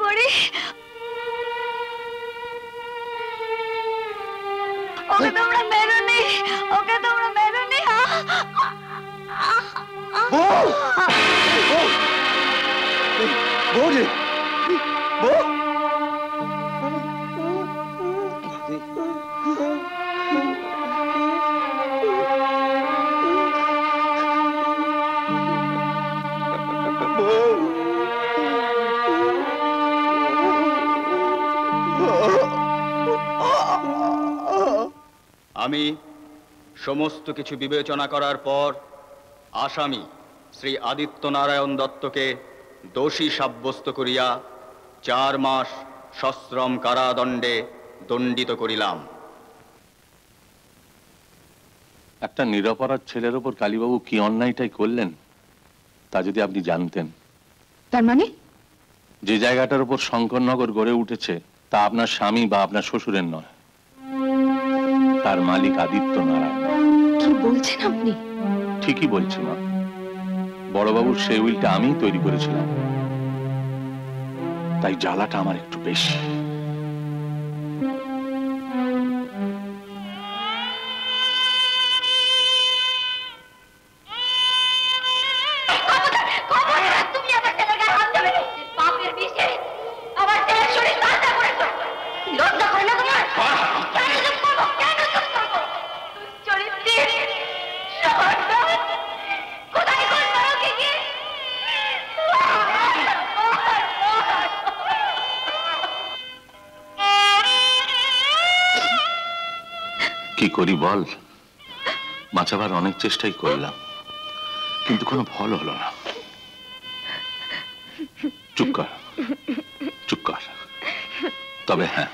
পড়ি। ওকে তোমরা মেরোনি, ওকে তোমরা মেরোনি। আমি সমস্ত কিছু বিবেচনা করার পর আসামি শ্রী আদিত্য নারায়ণ দত্তকে দোষী সাব্যস্ত করিয়া 4 মাস সশ্রম কারাদণ্ডে দণ্ডিত করিলাম। একটা নিরপরাধ ছেলের ওপর কালীবাবু কি অন্যায়টাই করলেন তা যদি আপনি জানতেন। তার মানে যে জায়গাটার উপর শঙ্করনগর গড়ে উঠেছে তা আপনার স্বামী বা আপনার শ্বশুরের নয়, তার মালিক আদিত্য নারায়ণ। কি বলছেন আপনি? ঠিকই বলছি মা, বড়বাবুর সেই উইলটা আমিই তৈরি করেছিলাম, তাই জ্বালাটা আমার একটু বেশি। কি করি বল, বাঁচাবার অনেক চেষ্টাই করলাম, কিন্তু কোনো ফল হলো না। চুপ কর, চুপ কর। তবে হ্যাঁ,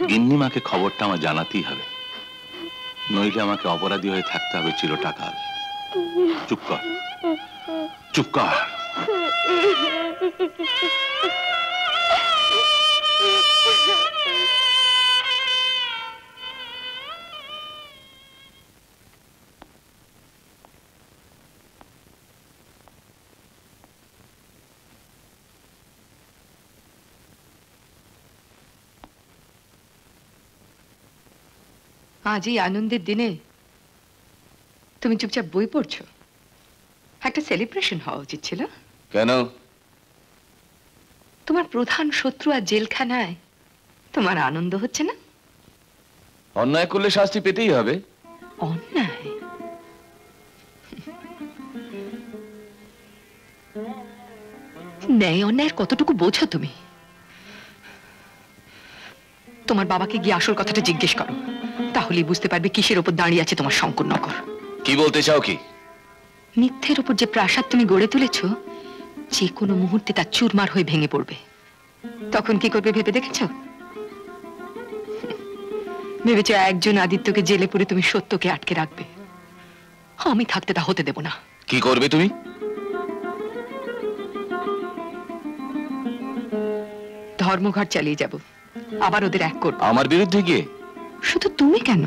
গিন্নিমাকে খবরটা আমার জানাতেই হবে, নইলে আমাকে অপরাধী হয়ে থাকতে হবে চিরটাকাল। চুপ কর, চুপ কর। আজ এই আনন্দের দিনে তুমি চুপচাপ বই পড়ছো? একটা সেলিব্রেশন হওয়া উচিত ছিল। কেন? তোমার প্রধান শত্রু আর জেলখানায়, তোমার আনন্দ হচ্ছে না? অন্যায় করলে শাস্তি পেতেই হবে। অন্যায়? ন্যায় অন্যায়ের কতটুকু বোঝো তুমি? তোমার বাবাকে গিয়ে আসল কথাটা জিজ্ঞেস করো, তাহলেই বুঝতে পারবে কিসের ওপর দাঁড়িয়ে আছে তোমার শঙ্করনগর। কি বলতে চাও কি? মিথ্যের উপর যে প্রাসাদ তুমি গড়ে তুলেছ, যে কোনো মুহূর্তে তা চুরমার হয়ে ভেঙে পড়বে। তখন কি করবে ভেবে দেখেছো? ভেবেছো একজন আদিত্যকে জেলে পুরে তুমি সত্যকে আটকে রাখবে? আমি থাকতে তা হতে দেব না। কি করবে তুমি? ধর্মঘট চালিয়ে যাব, আবার ওদের এক করব। আমার বিরুদ্ধে গিয়ে? শুধু তুমি কেন,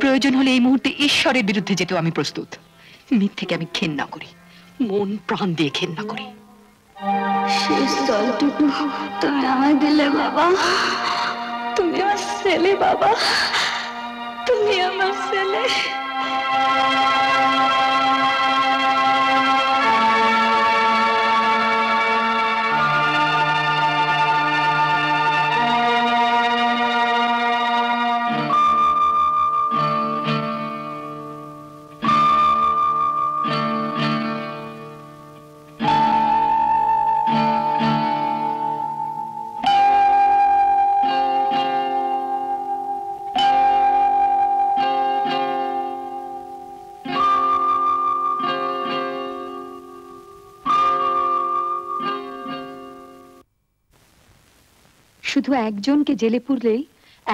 প্রয়োজন হলে এই মুহূর্তে ঈশ্বরের বিরুদ্ধে যেতেও আমি প্রস্তুত। মিথ্যেকে আমি ঘেন্না করি, মন প্রাণ দিয়ে ঘেন্না করি। শেষ জলটুকু তুমি আমায় দিলে বাবা, তুমি আমার ছেলে বাবা, তুমি আমার ছেলে। শুধু একজনকে জেলে পুরলেই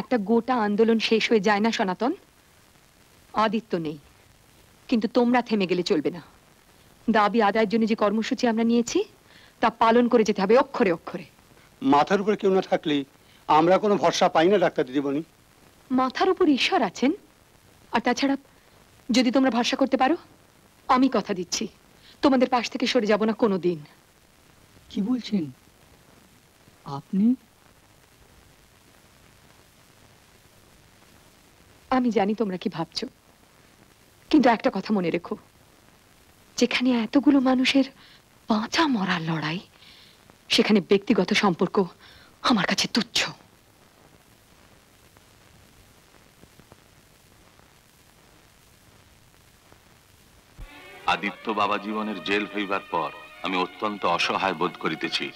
একটা গোটা আন্দোলন শেষ হয়ে যায় না সনাতন। আদিত্য নেই, কিন্তু তোমরা থেমে গেলে চলবে না। দাবি আদায়ের জন্য যে কর্মসূচি আমরা নিয়েছি তা পালন করে যেতে হবে অক্ষরে অক্ষরে। মাথার উপরে কেউ না থাকলে আমরা কোনো ভরসা পাই না ডাক্তার দিদিমণি। মাথার উপর ঈশ্বর আছেন, আর তাছাড়া যদি তোমরা ভরসা করতে পারো, আমি কথা দিচ্ছি তোমাদের পাশ থেকে সরে যাব না কোনো দিন। কি বলছেন? আপনি? আমি জানি তোমরা কি ভাবছো, কিন্তু একটা কথা মনে রেখো, যেখানে এতগুলো মানুষের বাঁচা মরার লড়াই, সেখানে ব্যক্তিগত সম্পর্ক আমার কাছে তুচ্ছ। আদিত্য বাবা জীবনের জেল হইবার পর আমি অত্যন্ত অসহায় বোধ করিতেছি।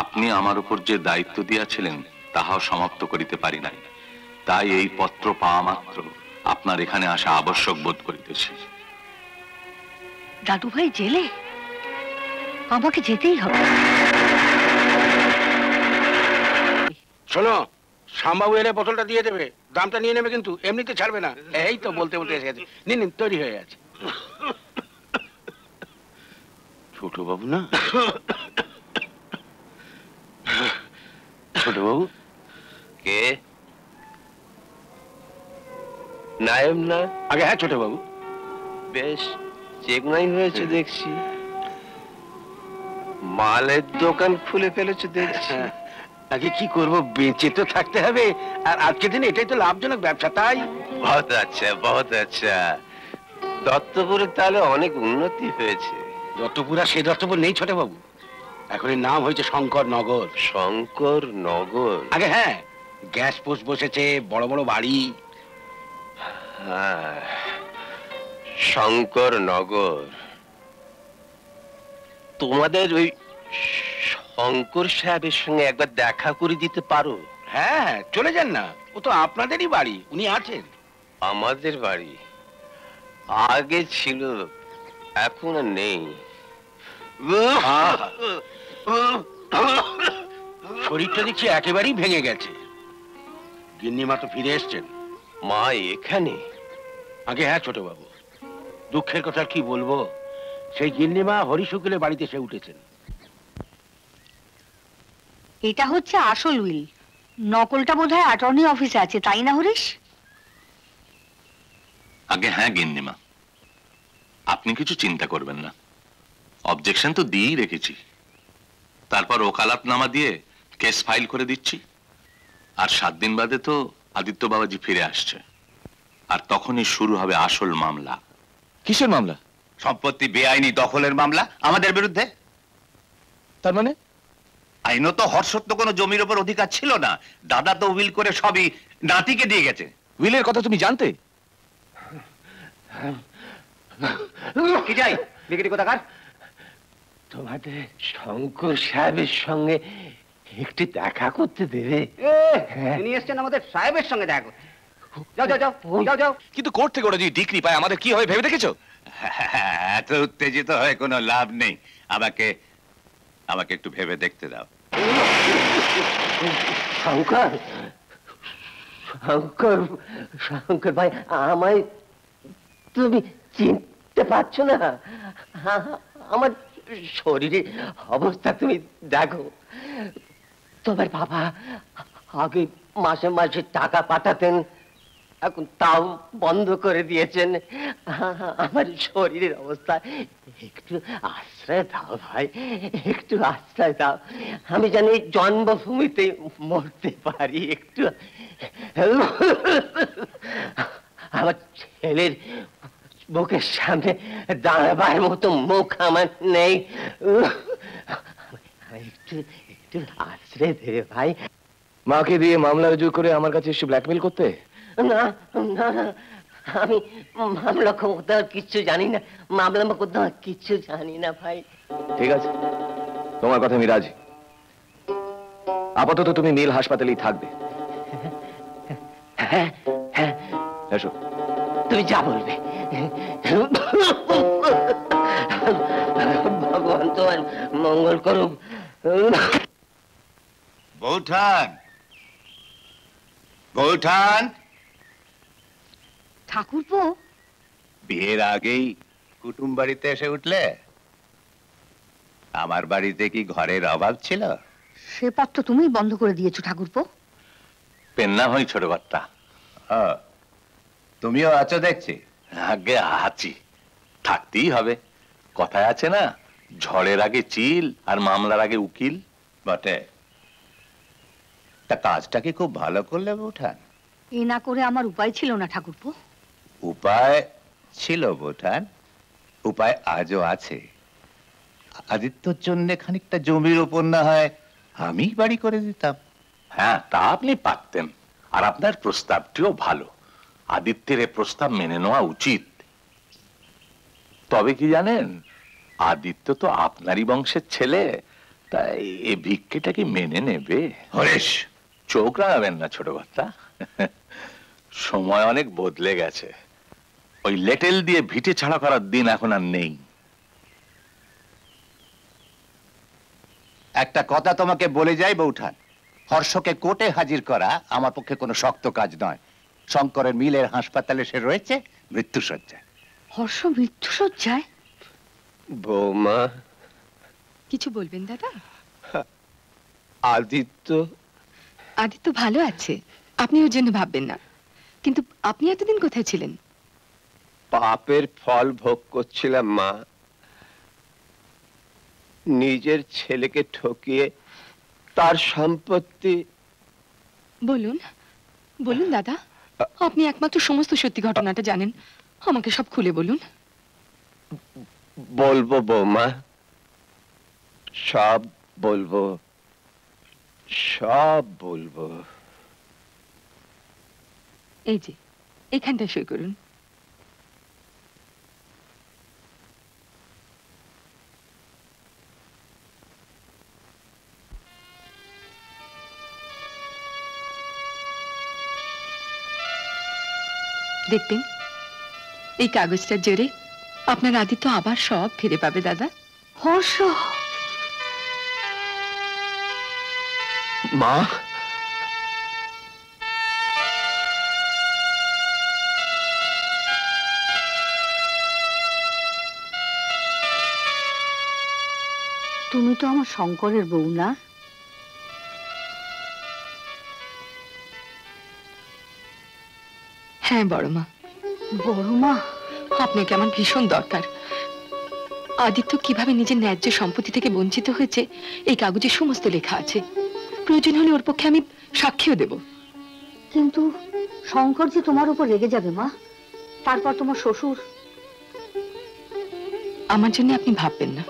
আপনি আমার উপর যে দায়িত্ব দিয়াছিলেন তাহাও সমাপ্ত করিতে পারি নাই। তাই এই পত্র পাওয়া মাত্র আপনার এখানে আসা আবশ্যক বোধ করিতেছি। দাদু ভাই জেলে? আমাকে যেতেই হবে। শোনো, শ্যামবাবু এলে বোতলটা দিয়ে দেবে, দামটা নিয়ে নেবে কিন্তু এমনিতে ছাড়বে না। এই তো বলতে বলতে এসে গেছে। নিন তৈরি হয়ে আছে। ছোট বাবু না? ছোট বাবু কে? নায়েব না? আগে হ্যাঁ ছোট বাবু। বেশ চেকনাই হয়েছে দেখছি, মালের দোকান খুলে ফেলেছে দেখছি। আগে কি করব, বেঁচে তো থাকতে হবে, আর আজকের দিনে এটাই তো লাভজনক ব্যবসা। তাই বহুত আচ্ছা, বহুত আচ্ছা। দত্তপুরে তাহলে অনেক উন্নতি হয়েছে। দত্তপুর আর সেই দত্তপুর নেই ছোট বাবু, এখন এর নাম হয়েছে শঙ্কর নগর। শঙ্কর নগর? আগে হ্যাঁ, গ্যাস পোস্ট বসেছে, বড় বড় বাড়ি। হ্যাঁ, শঙ্কর নগর। তোমাদের ওই শঙ্কর সাহেবের সঙ্গে একবার দেখা করে দিতে পারো? হ্যাঁ চলে যান না, ও তো আপনাদেরই বাড়ি, উনি আছেন। আমাদের বাড়ি আগে ছিল, এখন আর নেই। শরীরটা দেখছি একেবারেই ভেঙে গেছে। গিন্নিমা তো ফিরে এসছেন। মা এখানে? আগে হ্যাঁ ছোট বাবু, দুঃখের কথা কি বলবো, সেই গিন্নিমা হরিশ উকিলের বাড়িতে এসে উঠেছেন। এটা হচ্ছে আসল উইল, নকলটা বোধহয় অ্যাটর্নি অফিসে আছে, তাই না হরিশ? আগে হ্যাঁ গিন্নিমা, আপনি কিছু চিন্তা করবেন না, অবজেকশন তো দিয়েই রেখেছি। তারপর ওকালাতনামা দিয়ে কেস ফাইল করে দিচ্ছি, আর 7 দিন বাদে তো আদিত্য বাবাজি ফিরে আসছে, আর তখনই শুরু হবে আসল মামলা। কিসের মামলা? সম্পত্তি বেআইনি দখলের মামলা আমাদের বিরুদ্ধে। তার মানে আইনত হর্ষত্ব কোনো জমির উপর অধিকার ছিল না, দাদা তো উইল করে সবই নাতিকে দিয়ে গেছে। উইলের কথা তুমি জানতে? কি চাই বিক্রি কোথাকার? তোমাদের শঙ্কর সাহেবের সঙ্গে একটু দেখা করতে দেবে? তিনি এসছেন আমাদের সাহেবের সঙ্গে দেখা করতে। যাও যাও যাও যাও যাও। কিন্তু কোর্ট থেকে ওরা যদি ডিগ্রি পায় আমাদের কি হবে ভেবে দেখেছো? এত উত্তেজিত হয়ে কোনো লাভ নেই, আমাকে আমাকে একটু ভেবে দেখতে দাও। শঙ্কর, শঙ্কর, শঙ্কর ভাই, আমায় তুমি চিনতে পারছো না? আমার শরীরের অবস্থা তুমি দেখো। তোমার বাবা আগে মাসে মাসে টাকা পাঠাতেন, এখন তাও বন্ধ করে দিয়েছেন। আমার শরীরের অবস্থা একটু আশ্রয় দাও ভাই, একটু আশ্রয় দাও। আমি জানি জন্মভূমিতে মরতে পারি, একটু। আমার ছেলের বুকের সামনে দাঁড়াবার মতো মুখ আমার নেই, একটু একটু আশ্রয় দে ভাই। মাকে দিয়ে মামলা রুজু করে আমার কাছে এসে ব্ল্যাকমেল করতে? না না, আমি মামলা মোকদ্দমার কিচ্ছু জানি না, মামলা মোকদ্দমার কিচ্ছু জানি না ভাই। ঠিক আছে, তোমার কথা আমি রাজি। আপাতত তুমি মিল হাসপাতালেই থাকবে। হ্যাঁ হ্যাঁ, এসো। তুমি যা বলবে। ভগবান তোমার মঙ্গল করুক। বৌঠান, বৌঠান। ঠাকুরপো, বিয়ের আগেই কুটুম বাড়িতে এসে উঠলে? আমার বাড়িতে কি ঘরের অভাব ছিল? সে পথ তো তুমিই বন্ধ করে দিয়েছো ঠাকুরপো। পেন্না হই ছোট বার্তা। তুমিও আছো দেখছি। আগে আছি, থাকতেই হবে। কথায় আছে না, ঝড়ের আগে চিল আর মামলার আগে উকিল। বটে, তা কাজটা কি খুব ভালো করলে বৌঠান? এ না করে আমার উপায় ছিল না ঠাকুরপো। উপায় ছিল বৌঠান, উপায় আজও আছে। আদিত্যর জন্য খানিকটা জমির উপর না হয় আমি বাড়ি করে দিতাম। হ্যাঁ, তা আপনি পারতেন। আর আপনার প্রস্তাবটিও ভালো। আদিত্যের এ প্রস্তাব মেনে নেওয়া উচিত। তবে কি জানেন, আদিত্য তো আপনারই বংশের ছেলে, তাই এ ভিক্ষেটা কি মেনে নেবে? হরেশ, চোখ রাঙাবেন না ছোট কর্তা। সময় অনেক বদলে গেছে। ওই লেটেল দিয়ে ভিটে ছাড়া করার দিন এখন আর নেই। একটা কথা তোমাকে বলে যাই বৌঠান, হর্ষকে কোর্টে হাজির করা আমার পক্ষে কোনো শক্ত কাজ নয়। শঙ্করের মিলের হাসপাতালে সে রয়েছে মৃত্যুশয্যায়। হর্ষ মৃত্যুশয্যায়? বৌমা, কিছু বলবেন দাদা? আদিত্য আদিত্য ভালো আছে, আপনি ওর জন্য ভাববেন না। কিন্তু আপনি এতদিন কোথায় ছিলেন? পাপের ফল ভোগ করছিলাম মা। নিজের ছেলেকে ঠকিয়ে তার সম্পত্তি। বলুন বলুন দাদা, আপনি একমাত্র সমস্ত সত্যি ঘটনাটা জানেন, আমাকে সব খুলে বলুন। বলবো বৌমা, সব বলবো, সব বলবো। এই যে এখানটা সই করুন। দেখবেন এই কাগজটার জোরে আপনার আদিত্য আবার সব ফিরে পাবে দাদা। হর্ষ, মা, তুমি তো আমার শঙ্করের বউ না? হ্যাঁ বড় মা। বড় মা, আপনাকে আমার ভীষণ দরকার। আদিত্য কিভাবে নিজের ন্যায্য সম্পত্তি থেকে বঞ্চিত হয়েছে এই কাগজে সমস্ত লেখা আছে। প্রয়োজন হলে ওর পক্ষে আমি সাক্ষীও দেব। কিন্তু শঙ্কর যে তোমার উপর রেগে যাবে মা। তারপর তোমার শ্বশুর। আমার জন্য আপনি ভাববেন না।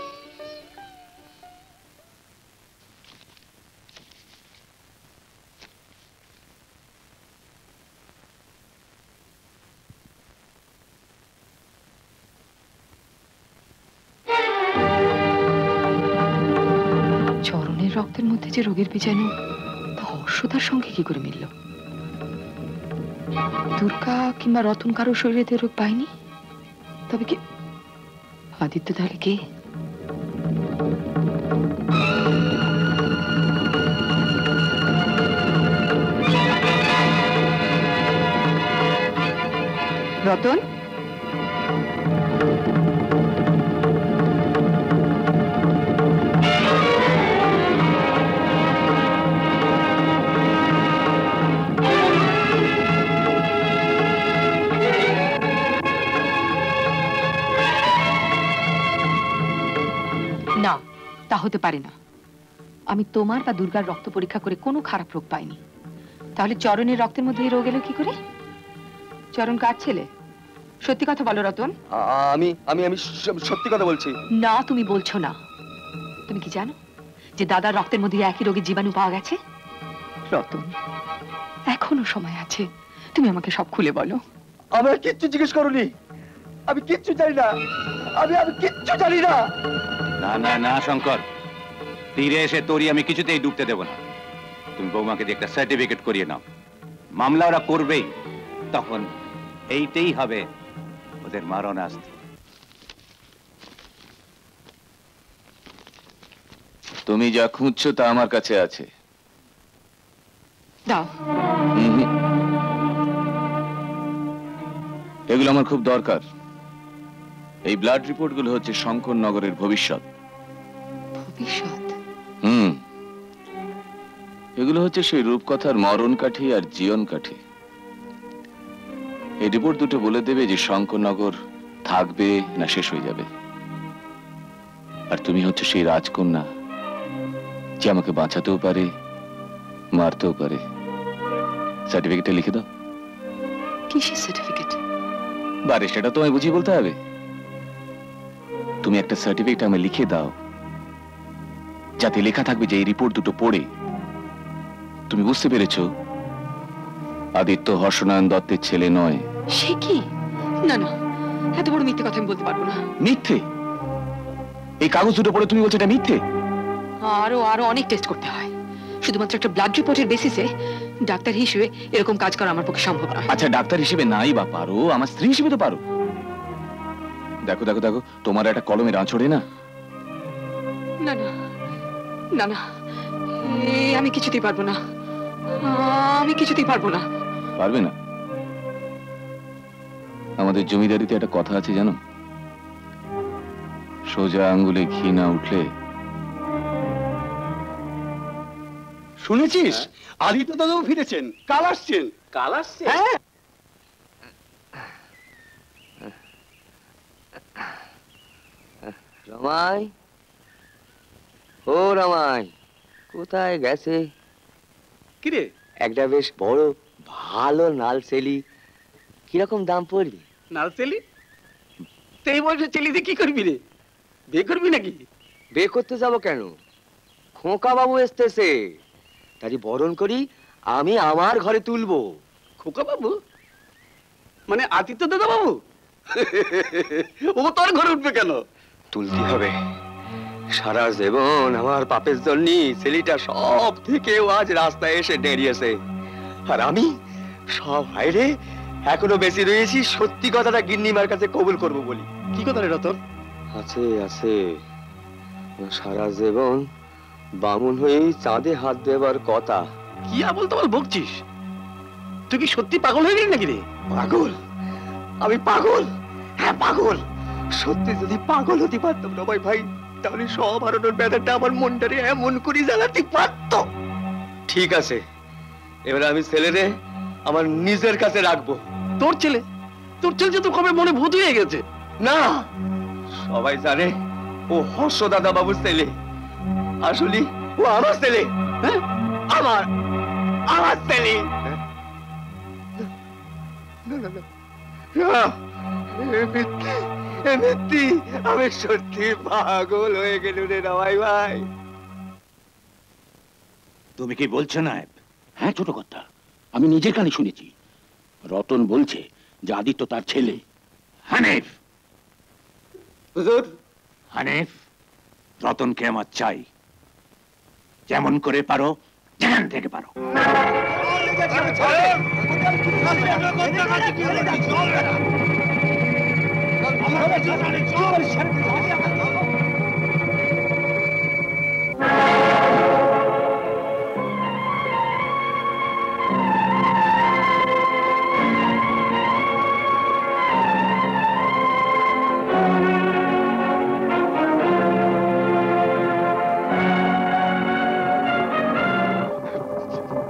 চরণের রক্তের মধ্যে যে রোগের বীজাণু, তা হর্ষতার সঙ্গে কি করে মিলল? দুর্গা কিংবা রতন কারো শরীরে রোগ পায়নি, তবে কি আদিত্য তাহলে কে? রতন, না, তা হতে পারে না। আমি তোমার বা দুর্গার রক্ত পরীক্ষা করে কোনো খারাপ রোগ পাইনি। তাহলে চরণের রক্তের মধ্যে এই রোগ এলো কি করে? চরণ কার ছেলে? সত্যি কথা বলো রতন। আমি আমি আমি সত্যি কথা বলছি। না, তুমি বলছো না। তুমি কি জানো যে দাদার রক্তের মধ্যে একই রোগের জীবাণু পাওয়া গেছে? রতন, এখনো সময় আছে, তুমি আমাকে সব খুলে বলো। আমরা কিচ্ছু জিজ্ঞেস করুনি, আমি কিচ্ছু জানি না, আমি কিচ্ছু জানি না। না না না শঙ্কর, তীরে এসে তোরই আমি কিছুতেই ডুবতে দেব না। তুমি বৌমাকে দিয়ে একটা সার্টিফিকেট করিয়ে নাও, মামলা ওরা করবেই। তখন এইটাই হবে ওদের মারণাস্ত্র। তুমি যা খুঁজছো তা আমার কাছে আছে। দাও। এগুলো আমার খুব দরকার। এই ব্লাড রিপোর্ট গুলো হচ্ছে শঙ্কর নগরের ভবিষ্যৎ। ভবিষ্যৎ? এগুলো হচ্ছে সেই রূপকথার মরণ কাঠি আর জীবন কাঠি। এই রিপোর্ট দুটো বলে দেবে যে শঙ্করনগর থাকবে না শেষ হয়ে যাবে। আর তুমি হচ্ছে সেই রাজকন্যা যে আমাকে বাঁচাতেও পারে মারতেও পারে। সার্টিফিকেটে লিখে দাও। কিসের সার্টিফিকেট? বারে সেটা তোমায় বুঝিয়ে বলতে হবে? তুমি একটা সার্টিফিকেট আমায় লিখে দাও, যাতে লেখা থাকবে যে এই রিপোর্ট দুটো পড়ে তুমি বুঝতে পেরেছো আদিত্য হর্ষনারায়ণ দত্তের ছেলে নয়। সে কি? না না, এত বড় মিথ্যে কথা আমি বলতে পারবো না। মিথ্যে? এই কাগজ দুটো পড়ে তুমি বলছো এটা মিথ্যে? আরো আরো অনেক টেস্ট করতে হয়। শুধুমাত্র একটা ব্লাড রিপোর্টের বেসিসে ডাক্তার হিসেবে এরকম কাজ করা আমার পক্ষে সম্ভব নয়। আচ্ছা ডাক্তার হিসেবে নাই বা পারো, আমার স্ত্রী হিসেবে তো পারো। দেখো দেখো দেখো, তোমার একটা কলমের আঁচড়ে না। না না না না, আমি কিছুতেই পারবো না, আমি কিছুতেই পারবো না। পারবে না? আমাদের জমিদারিতে একটা কথা আছে জানো, সোজা আঙ্গুলে ঘি না উঠলে। শুনেছিস আদিত্য দাদাও ফিরেছেন, কাল আসছেন। কাল আসছে? হ্যাঁ। রমাই, ও রমাই, কোথায় গেছে? কিরে? একটা বেশ বড় ভালো নালচেলি, কিরকম দাম পড়বে? নালচেলি? এই বয়সে চেলিতে কি করবি রে? বিয়ে করবি নাকি? বিয়ে করতে যাব কেন? খোকা বাবু এসতেছে, তাই বরণ করি আমি আমার ঘরে তুলবো। খোকা বাবু মানে আদিত্য দাদা বাবু? ও তোর ঘরে উঠবে কেন? তুলতে হবে। সারা জীবন আমার পাপের জন্য ছেলেটা সব থেকে আজ রাস্তায় এসে দাঁড়িয়েছে, আর আমি সব হাইরে এখনো বেশি রয়েছি সত্যি কথাটা গিন্নিমার কাছে কবুল করব বলি। কি কথা রে রতন? আছে আছে, সারা জীবন বামুন হয়ে চাঁদে হাত দেবার কথা। কি আবল তাবল বকছিস? তুই কি সত্যি পাগল হয়ে গেলি নাকি রে? পাগল? আমি পাগল? হ্যাঁ পাগল। সত্যি যদি পাগল হতে পারতাম না ভাই, তাহলে সব হারানোর ব্যথাটা আমার মনটারে এমন করে জ্বালাতে পারত। ঠিক আছে, এবার আমি ছেলেরে আমার নিজের কাছে রাখবো। তোর ছেলে? তোর ছেলে যে তো কবে মনে ভূত হয়ে গেছে। না, সবাই জানে ও হর্ষ দাদা বাবুর ছেলে, আসলে ও আমার ছেলে। হ্যাঁ, আমার আমার ছেলে। আমি সত্যি পাগল হয়ে গেল রে রামাই ভাই। তুমি কি বলছো না? হ্যাঁ ছোট কথা, আমি নিজের কানে শুনেছি। রতন বলছে যে আদিত্য তার ছেলে। হানিফ, হুজুর, হানিফ, রতনকে আমার চাই। যেমন করে পারো, যেখান থেকে পারো।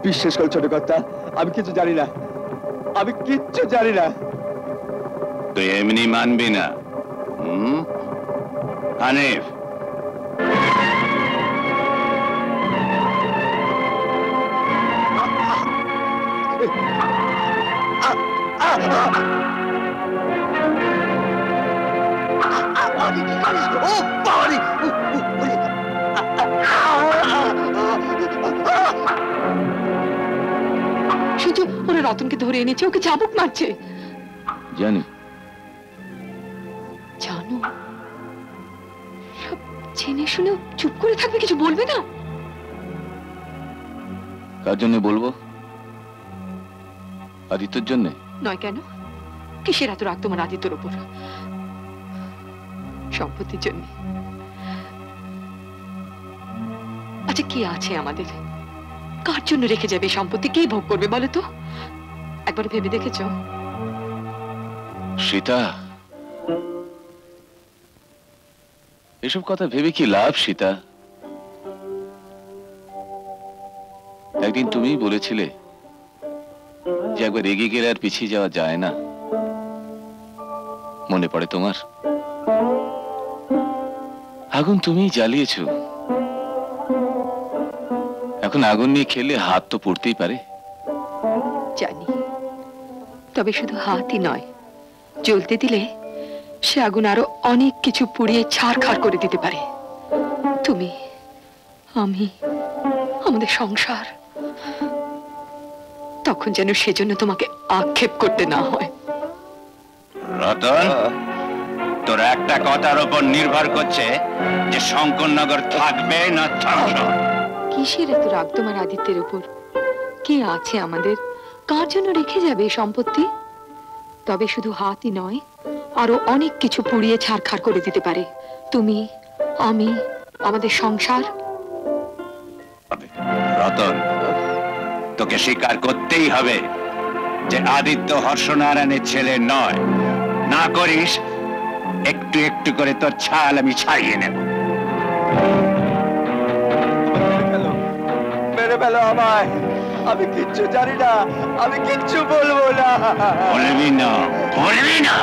বিশ্বাস করো ছোট কর্তা, আমি কিছু জানি না, আমি কিচ্ছু জানি না। তুই এমনি মানবি না? হানিফ, শুধু ওরা রতনকে ধরে এনেছে, ওকে চাবুক মারছে। জানি। জানো? সব জেনে শুনে চুপ করে থাকবে, কিছু বলবে না? কার জন্য বলবো? আদিত্যর জন্য নয় কেন? কিসের এত রাগ তোমার আদিত্যর ওপর? সম্পত্তির জন্য। আচ্ছা কি আছে আমাদের? কার জন্য রেখে যাবে সম্পত্তি? কে ভোগ করবে বলো তো? একবার ভেবে দেখেছো? সীতা, এসব কথা ভেবে কি লাভ সীতা? একদিন তুমি বলেছিলে যে একবার এগিয়ে গেলে আর পিছিয়ে যাওয়া যায় না। মনে পড়ে তোমার? আগুন তুমি জ্বালিয়েছো, এখন আগুন নিয়ে খেলে হাত তো পড়তেই পারে। জানি, তবে শুধু হাতই নয়, জ্বলতে দিলে সে আগুন আরো অনেক কিছু পুড়িয়ে ছারখার করে দিতে পারে। তুমি, আমি, আমাদের সংসার। তখন যেন সেজন্য তোমাকে আক্ষেপ করতে না হয়। রতন, তোর একটা কথার উপর নির্ভর করছে যে শঙ্করনগর থাকবে না থাকবে। কিসের এত রাগ তোমার আদিত্যের উপর? কে আছে আমাদের? কার জন্য রেখে যাবে এই সম্পত্তি? তবে শুধু হাতই নয়, আরো অনেক কিছু পুড়িয়ে ছারখার করে দিতে পারে। তুমি, আমি, আমাদের সংসার। রতন, তোকে স্বীকার করতেই হবে যে আদিত্য হর্ষনারায়ণের ছেলে নয়। না করিস, একটু একটু করে তোর ছাল আমি ছাড়িয়ে নেব। মেরে ফেলো আমায়, আমি কিচ্ছু জানি না, আমি কিচ্ছু বলবো না। বলবি না, বলবি না।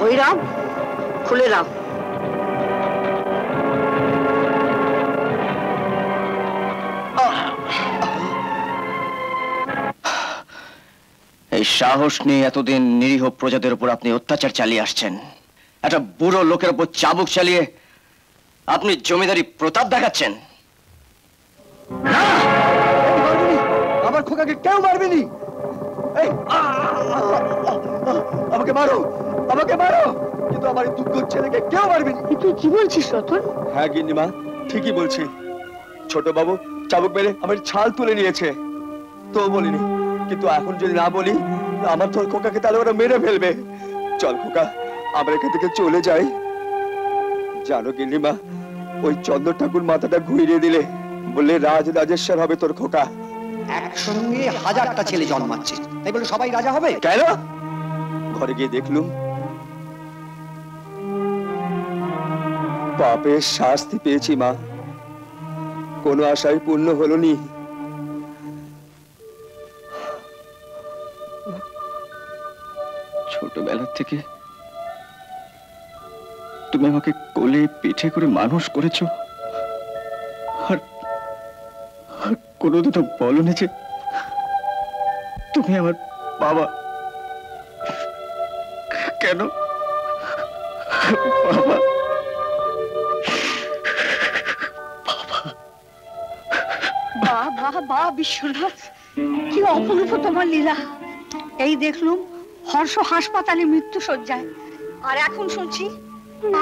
ভৈরব, খুলে দাও। এই সাহস নিয়ে এতদিন নিরীহ প্রজাদের উপর আপনি অত্যাচার চালিয়ে আসছেন। একটা বুড়ো লোকের উপর চাবুক চালিয়ে আপনি জমিদারি প্রতাপ দেখাচ্ছেন। আমার খোকাকে কেউ মারবেনি। এই, আমাকে মারো, আমাকে মারো, কিন্তু আমার এই দুঃখ ছেলেকে কেউ মারবেনি। তুই কি বলছিস রতন? হ্যাঁ গিন্নিমা, ঠিকই বলছি। ছোট বাবু চাবুক মেরে আমার ছাল তুলে নিয়েছে, তো বলিনি। কিন্তু এখন যদি না বলি, আমার তোর খোকাকে তাহলে ওরা মেরে ফেলবে। চল খোকা, আমরা এখান থেকে চলে যাই। জানো গিন্নিমা, ওই চন্দ্র ঠাকুর মাথাটা ঘুরিয়ে দিলে বললে রাজ রাজেশ্বর হবে তোর খোকা। একসঙ্গে 1000টা ছেলে জন্মাচ্ছে, তাই বলে সবাই রাজা হবে? কেন? ঘরে গিয়ে দেখলুম পাপের শাস্তি পেয়েছি মা, কোনো আশাই পূর্ণ হলো নি। ছোটবেলা থেকে তুমি আমাকে কোলে পিঠে করে মানুষ করেছো, আর কোনোদিনও বলনি যে তুমি আমার বাবা। কেন বাবা? বাহ বাহ বাহ বিশ্বনাথ, কি অপূর্ব তোমার লীলা। এই দেখলুম হর্ষ হাসপাতালে মৃত্যু শয্যায়, আর এখন শুনছি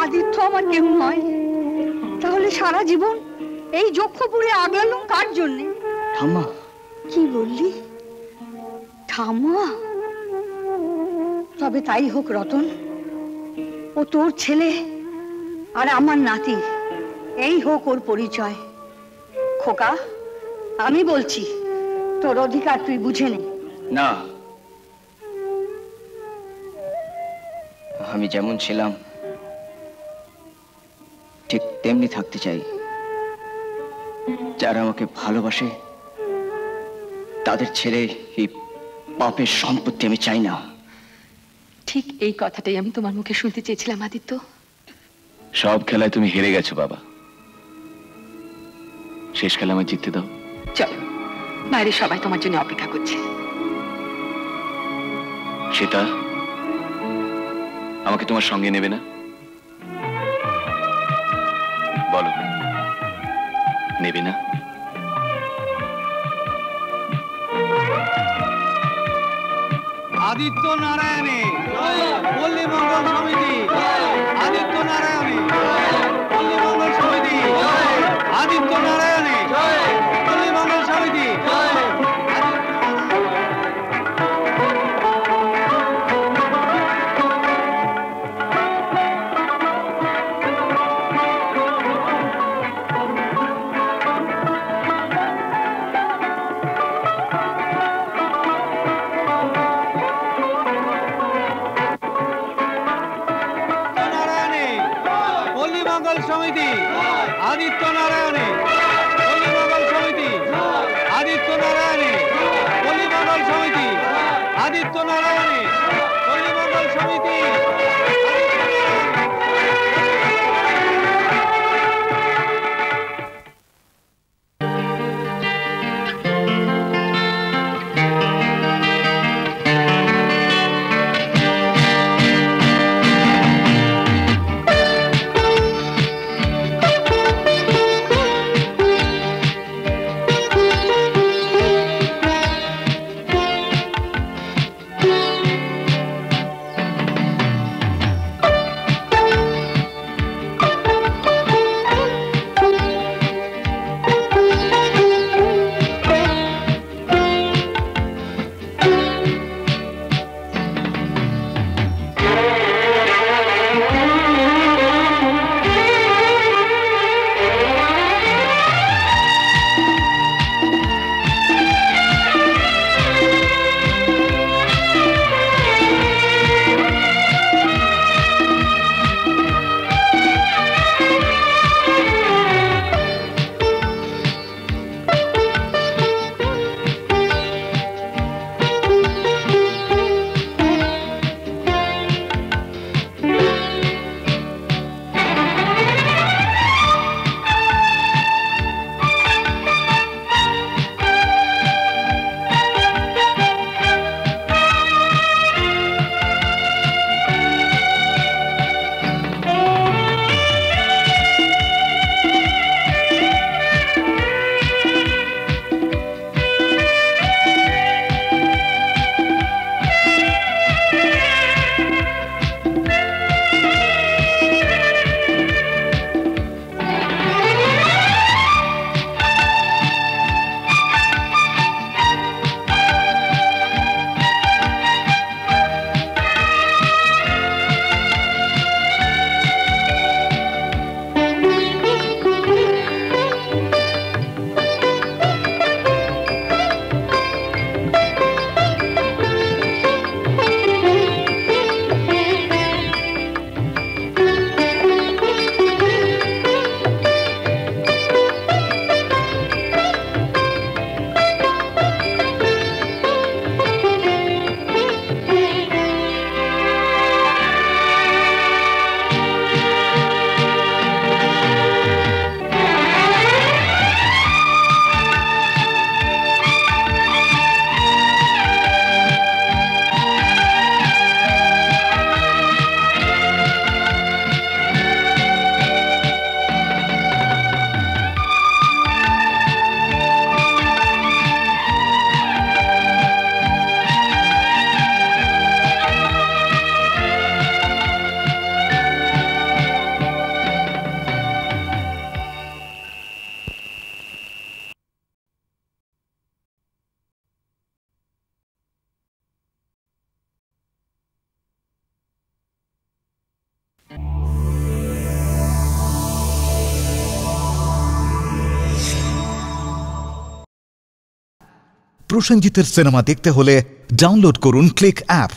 আদিত্য আমার কেউ নয়। তাহলে সারা জীবন এই যক্ষপুরে আগলালুম কার জন্যে? ঠাম্মা, কি বললি? ঠাম্মা? তবে তাই হোক রতন, ও তোর ছেলে আর আমার নাতি, এই হোক ওর পরিচয়। খোকা, আমি বলছি তোর অধিকার তুই বুঝে নে। না, আমি যেমন ছিলাম ঠিক তেমনি থাকতে চাই। যারা আমাকে ভালোবাসে তাদের ছেড়ে এই পাপের সম্পত্তি আমি চাই না। ঠিক এই কথাটাই আমি তোমার মুখে শুনতে চেয়েছিলাম আদিত্য। সব খেলায় তুমি হেরে গেছো বাবা, শেষ খেলা আমায় জিততে দাও। চলো, বাইরে সবাই তোমার জন্য অপেক্ষা করছে। সেটা আমাকে তোমার সঙ্গে নেবে না? বলো, নেবে না? আদিত্য নারায়ণে পল্লী মঙ্গল সমিতি, আদিত্য নারায়ণে পল্লী মঙ্গল সমিতি, আদিত্য নারায়ণে পল্লী মঙ্গল সমিতি। সমিতি, আদিত্য নারায়ণে পল্লী মঙ্গল সমিতি, আদিত্য নারায়ণে পল্লী মঙ্গল সমিতি, আদিত্য নারায়ণে সমিতি। প্রসেনজিতের সিনেমা দেখতে হলে ডাউনলোড করুন ক্লিক অ্যাপ।